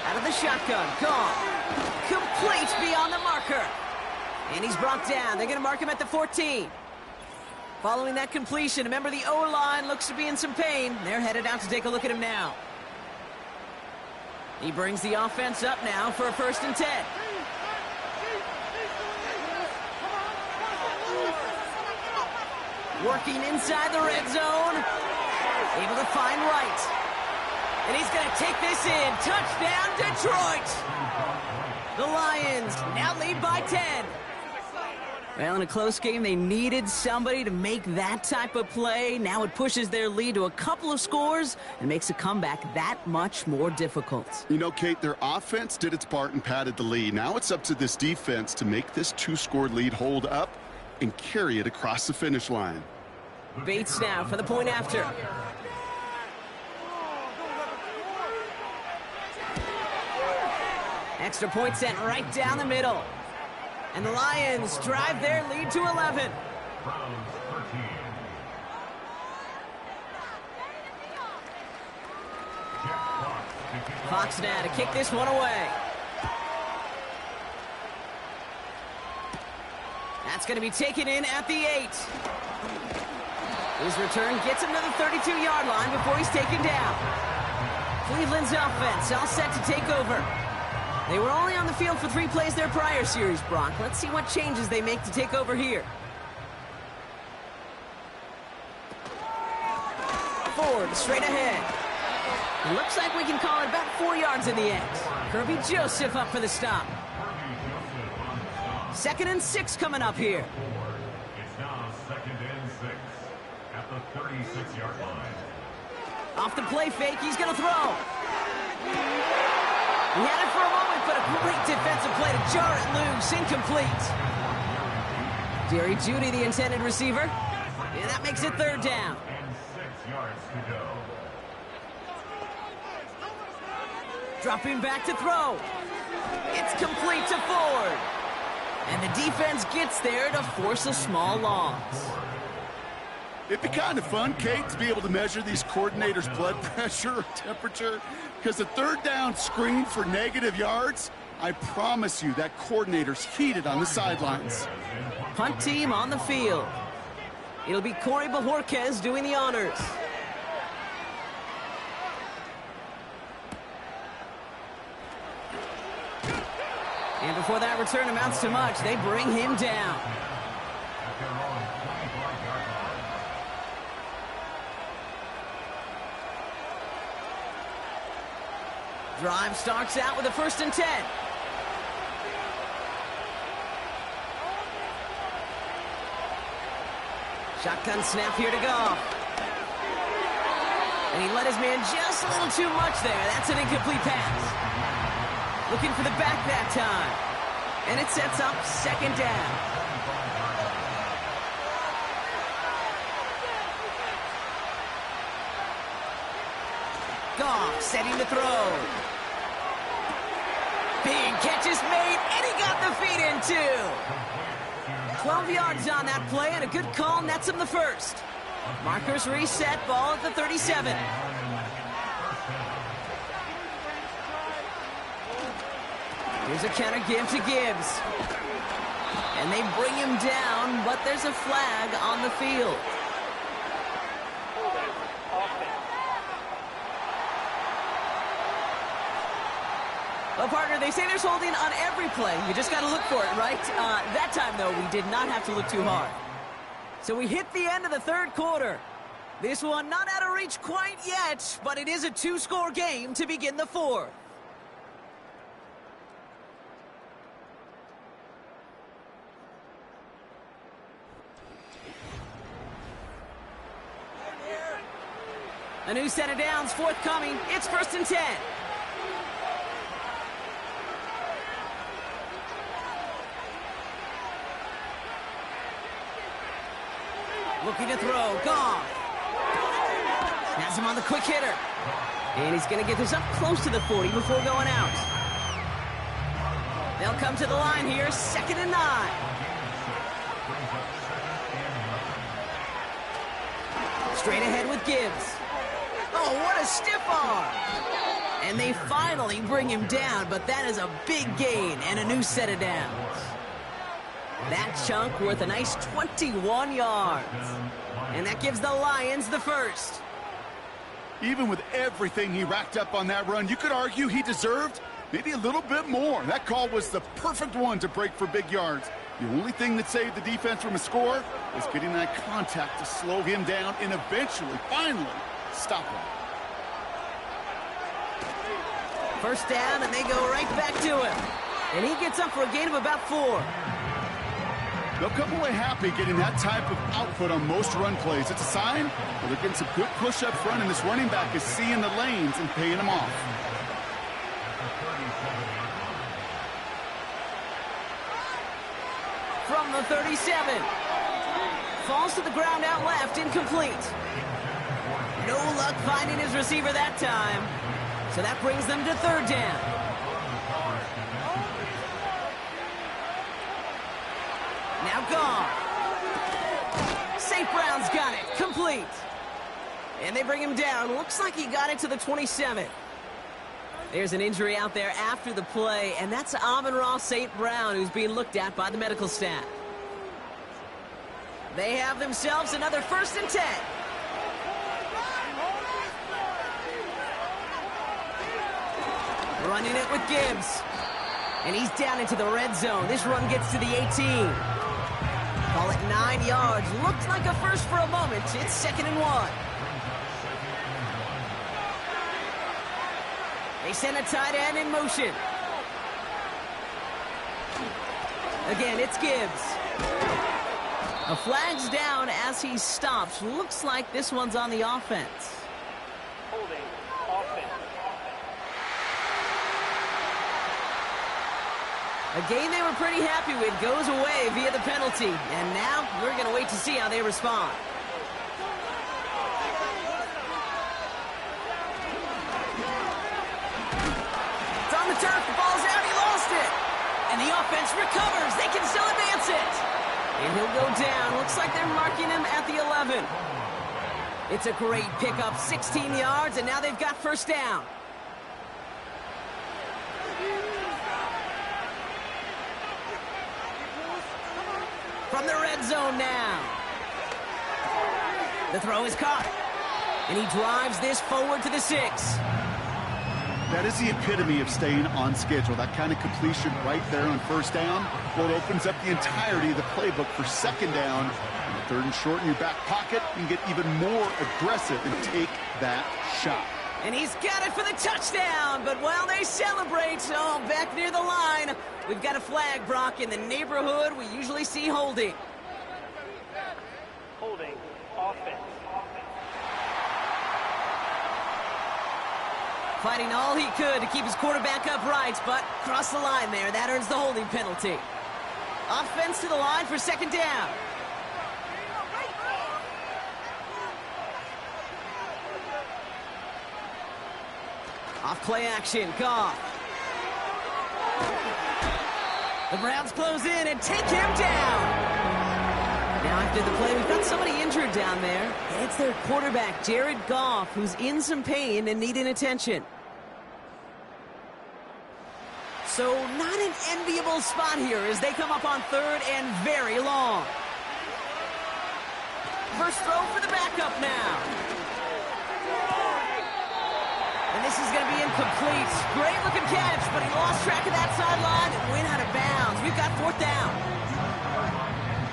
Out of the shotgun, Goff. Complete beyond the marker. And he's brought down. They're going to mark him at the 14. Following that completion, remember the O-line looks to be in some pain. They're headed out to take a look at him now. He brings the offense up now for a 1st and 10. Working inside the red zone. Able to find Wright. And he's going to take this in. Touchdown, Detroit! The Lions now lead by 10. Well, in a close game, they needed somebody to make that type of play. Now it pushes their lead to a couple of scores and makes a comeback that much more difficult. You know, Kate, their offense did its part and padded the lead. Now it's up to this defense to make this 2-score lead hold up and carry it across the finish line. Bates now for the point after. Extra point sent right down the middle. And the Lions drive their lead to 11. Fox now to kick this one away. That's going to be taken in at the 8. His return gets him to the 32-yard line before he's taken down. Cleveland's offense all set to take over. They were only on the field for 3 plays their prior series, Brock. Let's see what changes they make to take over here. Ford straight ahead. It looks like we can call it about 4 yards in the end. Kirby Joseph up for the stop. 2nd and 6 coming up here. It's now 2nd and 6 at the 36-yard line. Off the play fake, he's going to throw. He had it for a moment, but a great defensive play to jar it loose. Incomplete. Jerry Jeudy, the intended receiver. And that makes it 3rd down. And 6 yards to go. Dropping back to throw. It's complete to Ford. And the defense gets there to force a small loss. It'd be kind of fun, Kate, to be able to measure these coordinators' blood pressure or temperature, because the 3rd down screen for negative yards, I promise you that coordinator's heated on the sidelines. Punt team on the field. It'll be Corey Bajorquez doing the honors. And before that return amounts to much, they bring him down. Drive starts out with a 1st and 10. Shotgun snap here to go. And he let his man just a little too much there. That's an incomplete pass. Looking for the back that time. And it sets up 2nd down. Goff setting to throw. Big catch is made, and he got the feet in too. 12 yards on that play, and a good call nets him the first. Markers reset, ball at the 37. Here's a counter give to Gibbs. And they bring him down, but there's a flag on the field. Holding offense. Well, partner, they say there's holding on every play. You just got to look for it, right? That time, though, we did not have to look too hard. So we hit the end of the third quarter. This one not out of reach quite yet, but it is a two-score game to begin the fourth. A new set of downs forthcoming. It's 1st and 10. Looking to throw. Goff. Has him on the quick hitter. And he's going to get this up close to the 40 before going out. They'll come to the line here. 2nd and 9. Straight ahead with Gibbs. Oh, what a stiff arm. And they finally bring him down, but that is a big gain and a new set of downs. That chunk worth a nice 21 yards. And that gives the Lions the first. Even with everything he racked up on that run, you could argue he deserved maybe a little bit more. That call was the perfect one to break for big yards. The only thing that saved the defense from a score was getting that contact to slow him down and eventually, finally, stop him. First down, and they go right back to him. And he gets up for a gain of about 4. They'll come away happy getting that type of output on most run plays. It's a sign that they're getting some good push up front, and this running back is seeing the lanes and paying them off. From the 37. Falls to the ground out left, incomplete. No luck finding his receiver that time. So that brings them to 3rd down. Now Goff. St. Brown's got it. Complete. And they bring him down. Looks like he got it to the 27. There's an injury out there after the play, and that's Amon-Ra St. Brown, who's being looked at by the medical staff. They have themselves another 1st and 10. Running it with Gibbs. And he's down into the red zone. This run gets to the 18. Call it 9 yards. Looked like a first for a moment. It's 2nd and 1. They send a tight end in motion. Again, it's Gibbs. A flag's down as he stops. Looks like this one's on the offense. Holding offense. A game they were pretty happy with goes away via the penalty. And now we're going to wait to see how they respond. It's on the turf. The ball's out. He lost it. And the offense recovers. They can still advance it. And he'll go down. Looks like they're marking him at the 11. It's a great pickup. 16 yards, and now they've got 1st down. From the red zone now. The throw is caught. And he drives this forward to the 6. That is the epitome of staying on schedule. That kind of completion right there on 1st down. Well, it opens up the entirety of the playbook for 2nd down. And 3rd and short in your back pocket. You can get even more aggressive and take that shot. And he's got it for the touchdown. But while they celebrate, back near the line, we've got a flag, Brock, in the neighborhood we usually see holding. Holding offense. Fighting all he could to keep his quarterback upright, but crossed the line there. That earns the holding penalty. Offense to the line for 2nd down. Off play action, Goff. The Browns close in and take him down. Now after the play, we've got somebody injured down there. And it's their quarterback, Jared Goff, who's in some pain and needing attention. So not an enviable spot here as they come up on third and very long. First throw for the backup now. And this is going to be incomplete. Great looking catch, but he lost track of that sideline and went out of bounds. We've got fourth down.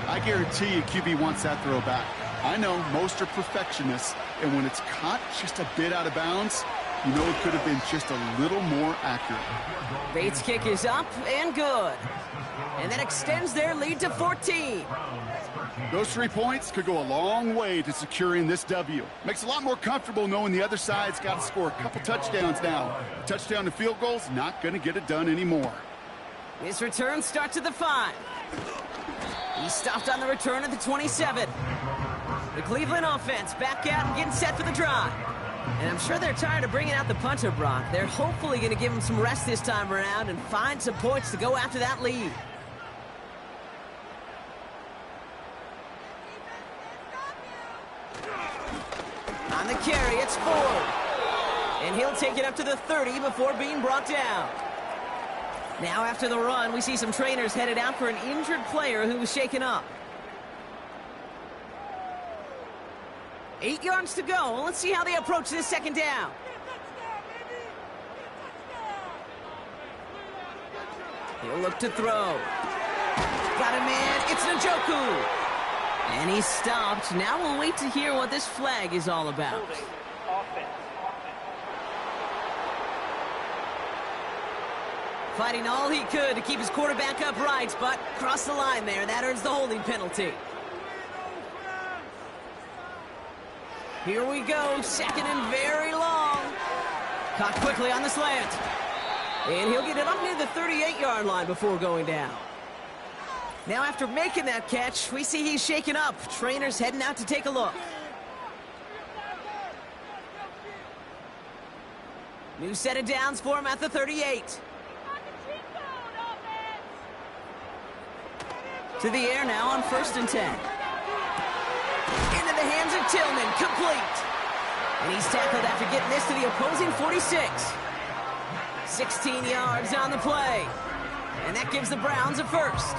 I guarantee you QB wants that throw back. I know most are perfectionists, and when it's caught just a bit out of bounds, you know it could have been just a little more accurate. Bates' kick is up and good. And that extends their lead to 14. Those 3 points could go a long way to securing this W. Makes it a lot more comfortable knowing the other side's got to score a couple touchdowns now. A touchdown to field goal's not going to get it done anymore. His return starts at the 5. He stopped on the return at the 27. The Cleveland offense back out and getting set for the drive. And I'm sure they're tired of bringing out the punter, Brock. They're hopefully going to give him some rest this time around and find some points to go after that lead. On the carry, it's Ford. And he'll take it up to the 30 before being brought down. Now after the run, we see some trainers headed out for an injured player who was shaken up. 8 yards to go. Let's see how they approach this second down. He'll look to throw. Got a man. It's Njoku. And he's stopped. Now we'll wait to hear what this flag is all about. Holding. Offense. Fighting all he could to keep his quarterback upright, but crossed the line there. That earns the holding penalty. Here we go, second and very long. Caught quickly on the slant. And he'll get it up near the 38-yard line before going down. Now after making that catch, we see he's shaken up. Trainers heading out to take a look. New set of downs for him at the 38. To the air now on 1st and 10. Into the hands of Tillman, complete. And he's tackled after getting this to the opposing 46. 16 yards on the play. And that gives the Browns a first.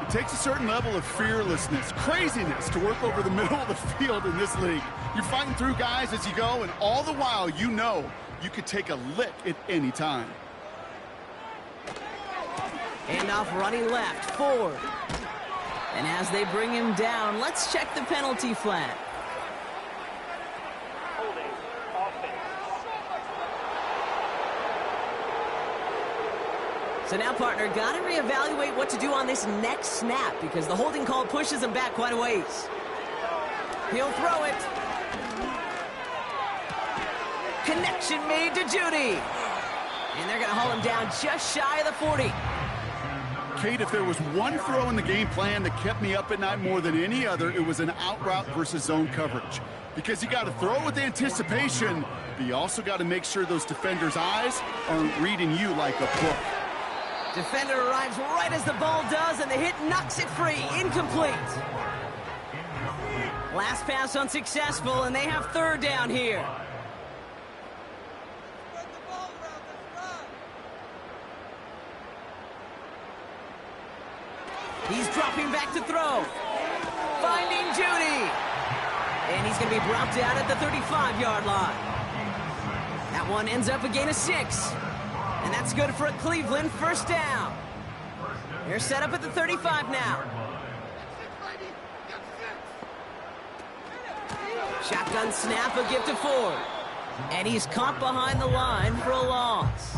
It takes a certain level of fearlessness, craziness to work over the middle of the field in this league. You're fighting through guys as you go, and all the while you know you could take a lick at any time. Handoff running left, Ford. And as they bring him down, let's check the penalty flag. Holding. Offense. So now, partner, got to reevaluate what to do on this next snap because the holding call pushes him back quite a ways. He'll throw it. Connection made to Judy. And they're going to haul him down just shy of the 40. Kate, if there was one throw in the game plan that kept me up at night more than any other, it was an out route versus zone coverage. Because you got to throw with anticipation, but you also got to make sure those defenders' eyes aren't reading you like a book. Defender arrives right as the ball does, and the hit knocks it free. Incomplete. Last pass unsuccessful, and they have third down here. He's dropping back to throw. Finding Judy. And he's going to be brought down at the 35-yard line. That one ends up a gain of 6. And that's good for a Cleveland first down. They're set up at the 35 now. Shotgun snap, a give to Ford. And he's caught behind the line for a loss.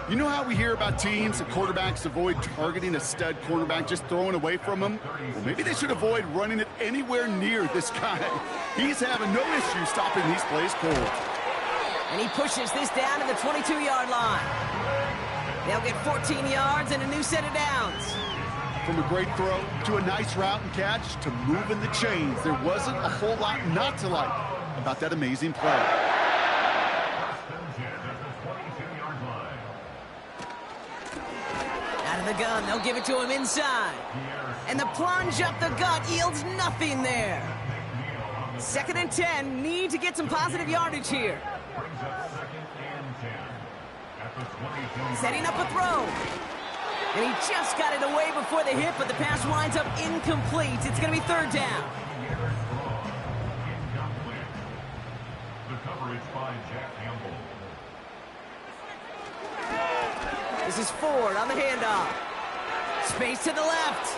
You know how we hear about teams and quarterbacks avoid targeting a stud cornerback, just throwing away from him? Well, maybe they should avoid running it anywhere near this guy. He's having no issue stopping these plays cold. And he pushes this down to the 22-yard line. They'll get 14 yards and a new set of downs. From a great throw to a nice route and catch to moving the chains, there wasn't a whole lot not to like about that amazing play. the gun. They'll give it to him inside. And the plunge up the gut yields nothing there. 2nd and 10. Need to get some positive yardage here. Setting up a throw. And he just got it away before the hit, but the pass winds up incomplete. It's going to be 3rd down. The coverage by Jack Campbell. This is Ford on the handoff. Space to the left.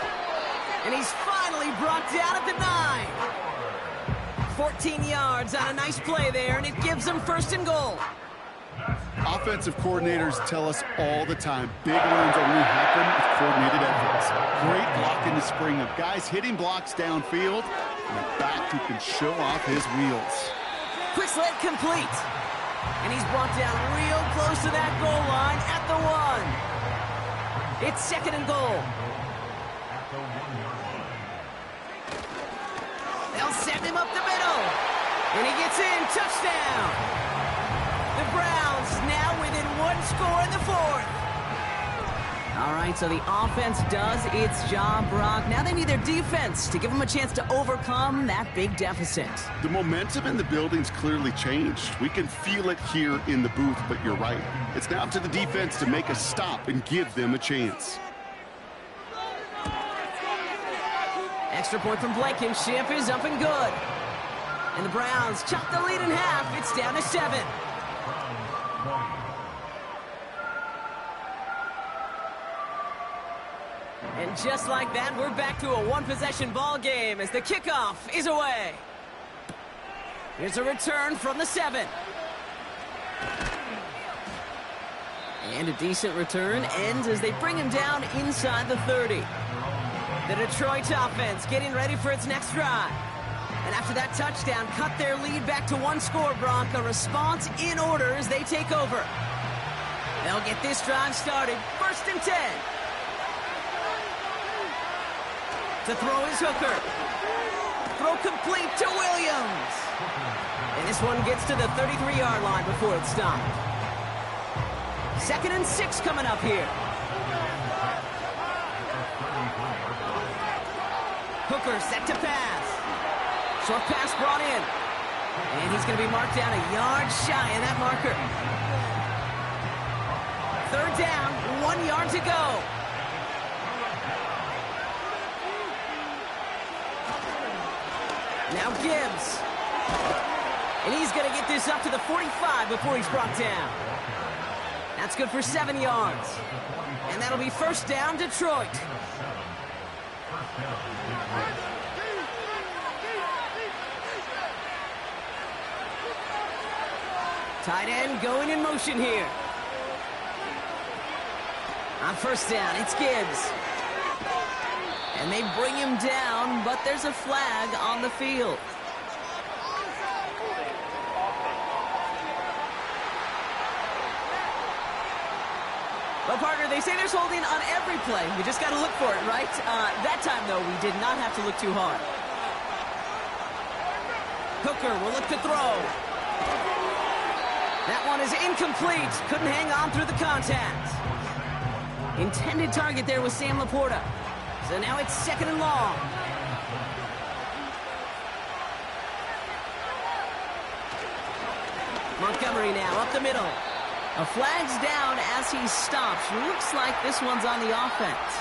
And he's finally brought down at the 9. 14 yards on a nice play there, and it gives them 1st and goal. Offensive coordinators tell us all the time, big runs only happen with coordinated efforts. Great block in the spring of guys hitting blocks downfield, and a back who can show off his wheels. Quick slant complete. And he's brought down real close to that goal line at the 1. It's 2nd and goal. They'll send him up the middle. And he gets in. Touchdown. The Browns now within 1 score in the 4th. All right, so the offense does its job, Brock. Now they need their defense to give them a chance to overcome that big deficit. The momentum in the building's clearly changed. We can feel it here in the booth, but you're right. It's now up to the defense to make a stop and give them a chance. Extra point from Blankenship is up and good. And the Browns chop the lead in half. It's down to 7. And just like that, we're back to a 1-possession ball game as the kickoff is away. Here's a return from the 7. And a decent return ends as they bring him down inside the 30. The Detroit offense getting ready for its next drive. And after that touchdown, cut their lead back to 1 score, Brock. A response in order as they take over. They'll get this drive started. 1st and 10. To throw is Hooker. Throw complete to Williams. And this one gets to the 33-yard line before it's stopped. 2nd and 6 coming up here. Hooker set to pass. Short pass brought in. And he's going to be marked down a yard shy of that marker. 3rd down, 1 yard to go. Now Gibbs. And he's going to get this up to the 45 before he's brought down. That's good for 7 yards. And that'll be 1st down, Detroit. Tight end going in motion here. On 1st down, it's Gibbs. And they bring him down, but there's a flag on the field. Well, partner, they say there's holding on every play. We just got to look for it, right? That time, though, we did not have to look too hard. Hooker will look to throw. That one is incomplete. Couldn't hang on through the contact. Intended target there was Sam Laporta. So now it's 2nd and long. Montgomery now up the middle. A flag's down as he stops. Looks like this one's on the offense.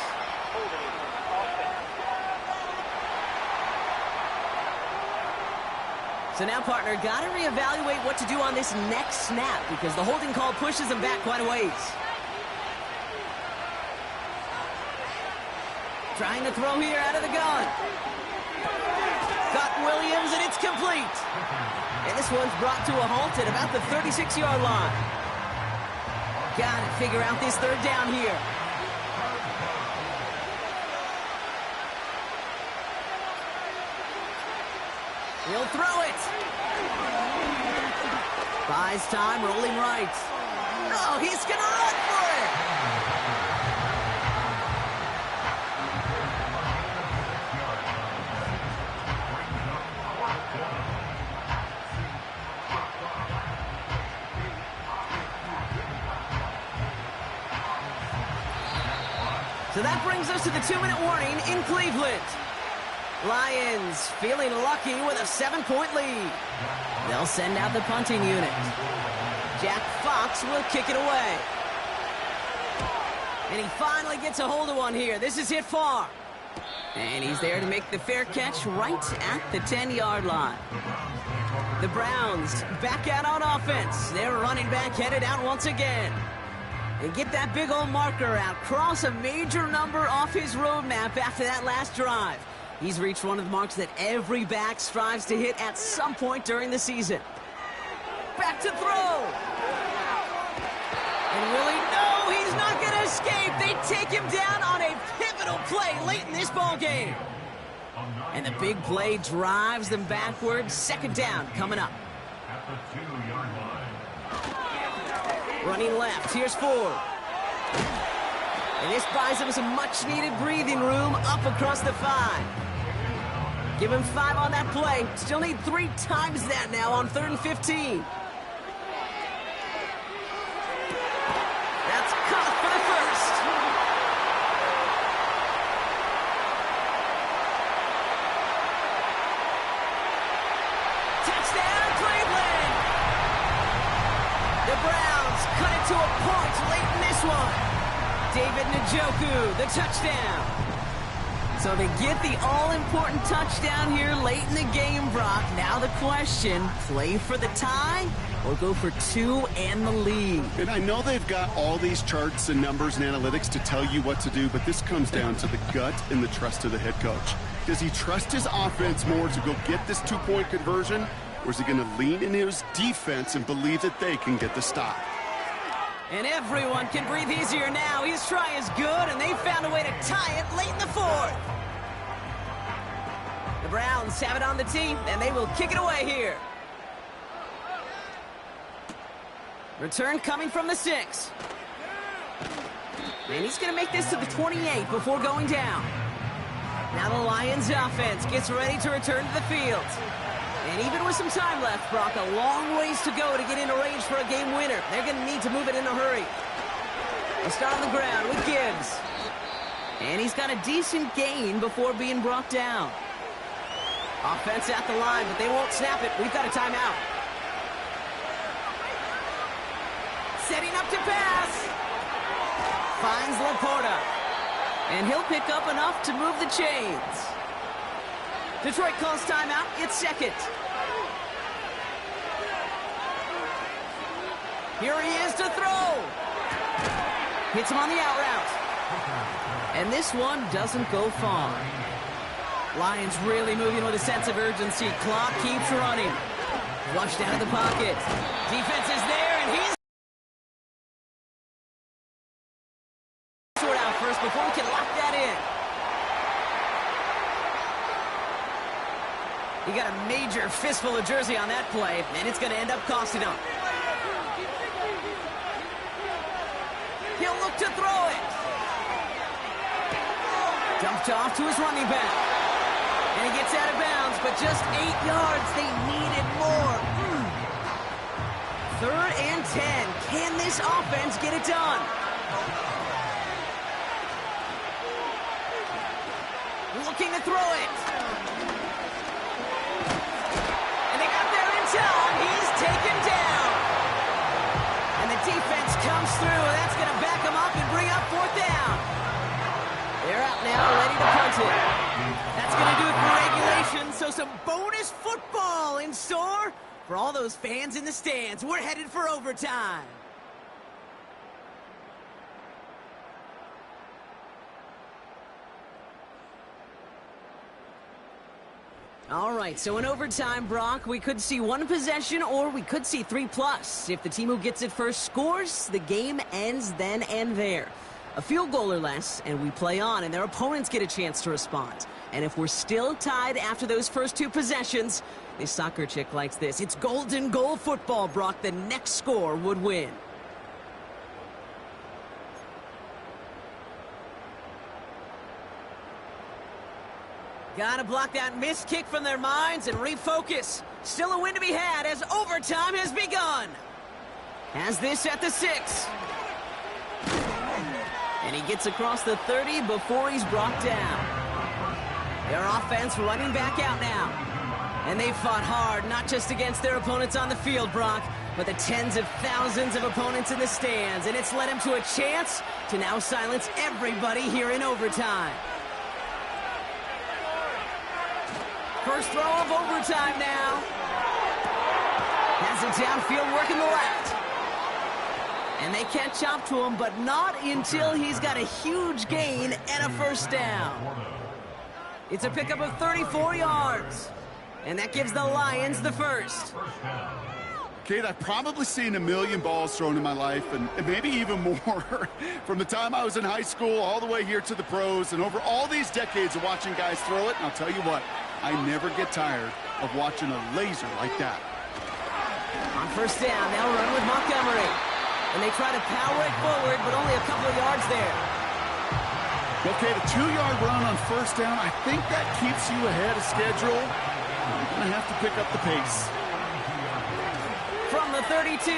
So now, partner, got to reevaluate what to do on this next snap because the holding call pushes him back quite a ways. Trying to throw here out of the gun. Got Williams, and it's complete. And this one's brought to a halt at about the 36-yard line. Got to figure out this 3rd down here. He'll throw it. Buys time, rolling right. Oh, he's going to run for it. So that brings us to the 2-minute warning in Cleveland. Lions feeling lucky with a 7-point lead. They'll send out the punting unit. Jack Fox will kick it away. And he finally gets a hold of one here. This is hit far. And he's there to make the fair catch right at the 10-yard line. The Browns back out on offense. Their running back headed out once again. And get that big old marker out. Cross a major number off his roadmap after that last drive. He's reached one of the marks that every back strives to hit at some point during the season. Back to throw. And Willie, no, he's not going to escape. They take him down on a pivotal play late in this ball game. And the big play drives them backwards. Second down coming up. At the 2-yard line. Running left, here's Ford. And this buys him some much-needed breathing room up across the 5. Give him 5 on that play. Still need 3 times that now on 3rd and 15. That's caught for the first. Touchdown, Cleveland! The Browns cut it to a point late in this one. David Njoku, the touchdown. So they get the all-important touchdown here late in the game, Brock. Now the question, play for the tie or go for 2 and the lead? And I know they've got all these charts and numbers and analytics to tell you what to do, but this comes down to the gut and the trust of the head coach. Does he trust his offense more to go get this 2-point conversion, or is he going to lean into his defense and believe that they can get the stop? And everyone can breathe easier now. His try is good, and they found a way to tie it late in the 4th. The Browns have it on the tee, and they will kick it away here. Return coming from the 6. And he's going to make this to the 28 before going down. Now the Lions offense gets ready to return to the field. And even with some time left, Brock, a long ways to go to get into range for a game winner. They're going to need to move it in a hurry. They start on the ground with Gibbs. And he's got a decent gain before being brought down. Offense at the line, but they won't snap it. We've got a timeout. Setting up to pass. Finds Laporta. And he'll pick up enough to move the chains. Detroit calls timeout. It's second. Here he is to throw. Hits him on the out route. And this one doesn't go far. Lions really moving with a sense of urgency. Clock keeps running. Flushed out of the pocket. Defense is there, and he's short out first before we can lock that in. He got a major fistful of jersey on that play, and it's going to end up costing him. He'll look to throw it. Dumped off to his running back. And he gets out of bounds, but just 8 yards. They needed more. 3rd and 10. Can this offense get it done? Looking to throw it. And they got there in time. He's taken down. And the defense comes through. That's going to back him up and bring up 4th down. They're out now, ready to punt it. That's going to do it for regulation, so some bonus football in store for all those fans in the stands. We're headed for overtime. All right, so in overtime, Brock, we could see 1 possession or we could see 3+. If the team who gets it first scores, the game ends then and there. A field goal or less, and we play on, and their opponents get a chance to respond. And if we're still tied after those first 2 possessions, this soccer chick likes this. It's golden goal football, Brock. The next score would win. Gotta block that missed kick from their minds and refocus. Still a win to be had as overtime has begun. Has this at the 6. And he gets across the 30 before he's brought down. Their offense running back out now. And they fought hard, not just against their opponents on the field, Brock, but the tens of thousands of opponents in the stands. And it's led him to a chance to now silence everybody here in overtime. First throw of overtime now. Has it downfield working the left. And they catch up to him, but not until he's got a huge gain and a first down. It's a pickup of 34 yards. And that gives the Lions the first. Kate, I've probably seen a million balls thrown in my life, and maybe even more, from the time I was in high school all the way here to the pros, and over all these decades of watching guys throw it. And I'll tell you what, I never get tired of watching a laser like that. On first down, now run with Montgomery. And they try to power it forward, but only a couple of yards there. Okay, the 2-yard run on first down, I think that keeps you ahead of schedule. You're going to have to pick up the pace. From the 32.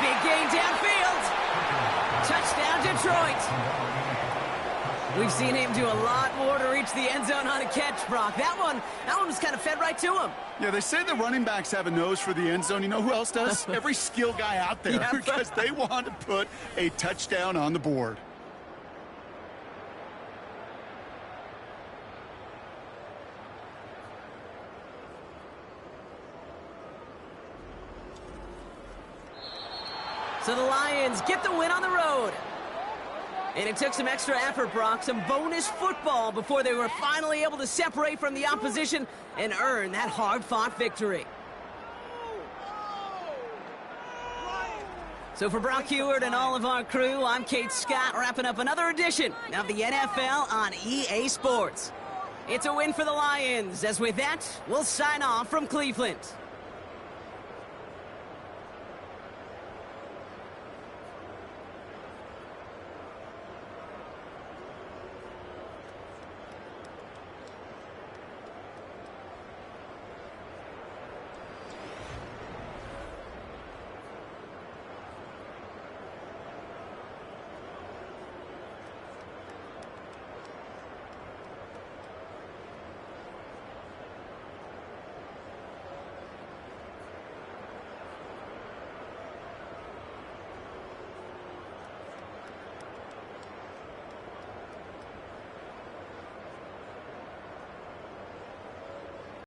Big gain downfield. Touchdown, Detroit. We've seen him do a lot more to reach the end zone on a catch, Brock. That one was kind of fed right to him. Yeah, they say the running backs have a nose for the end zone. You know who else does? Every skill guy out there, Yeah. because they want to put a touchdown on the board. So the Lions get the win on the road. And it took some extra effort, Brock, some bonus football before they were finally able to separate from the opposition and earn that hard-fought victory. So for Brock Huard and all of our crew, I'm Kate Scott, wrapping up another edition of the NFL on EA Sports. It's a win for the Lions, as with that, we'll sign off from Cleveland.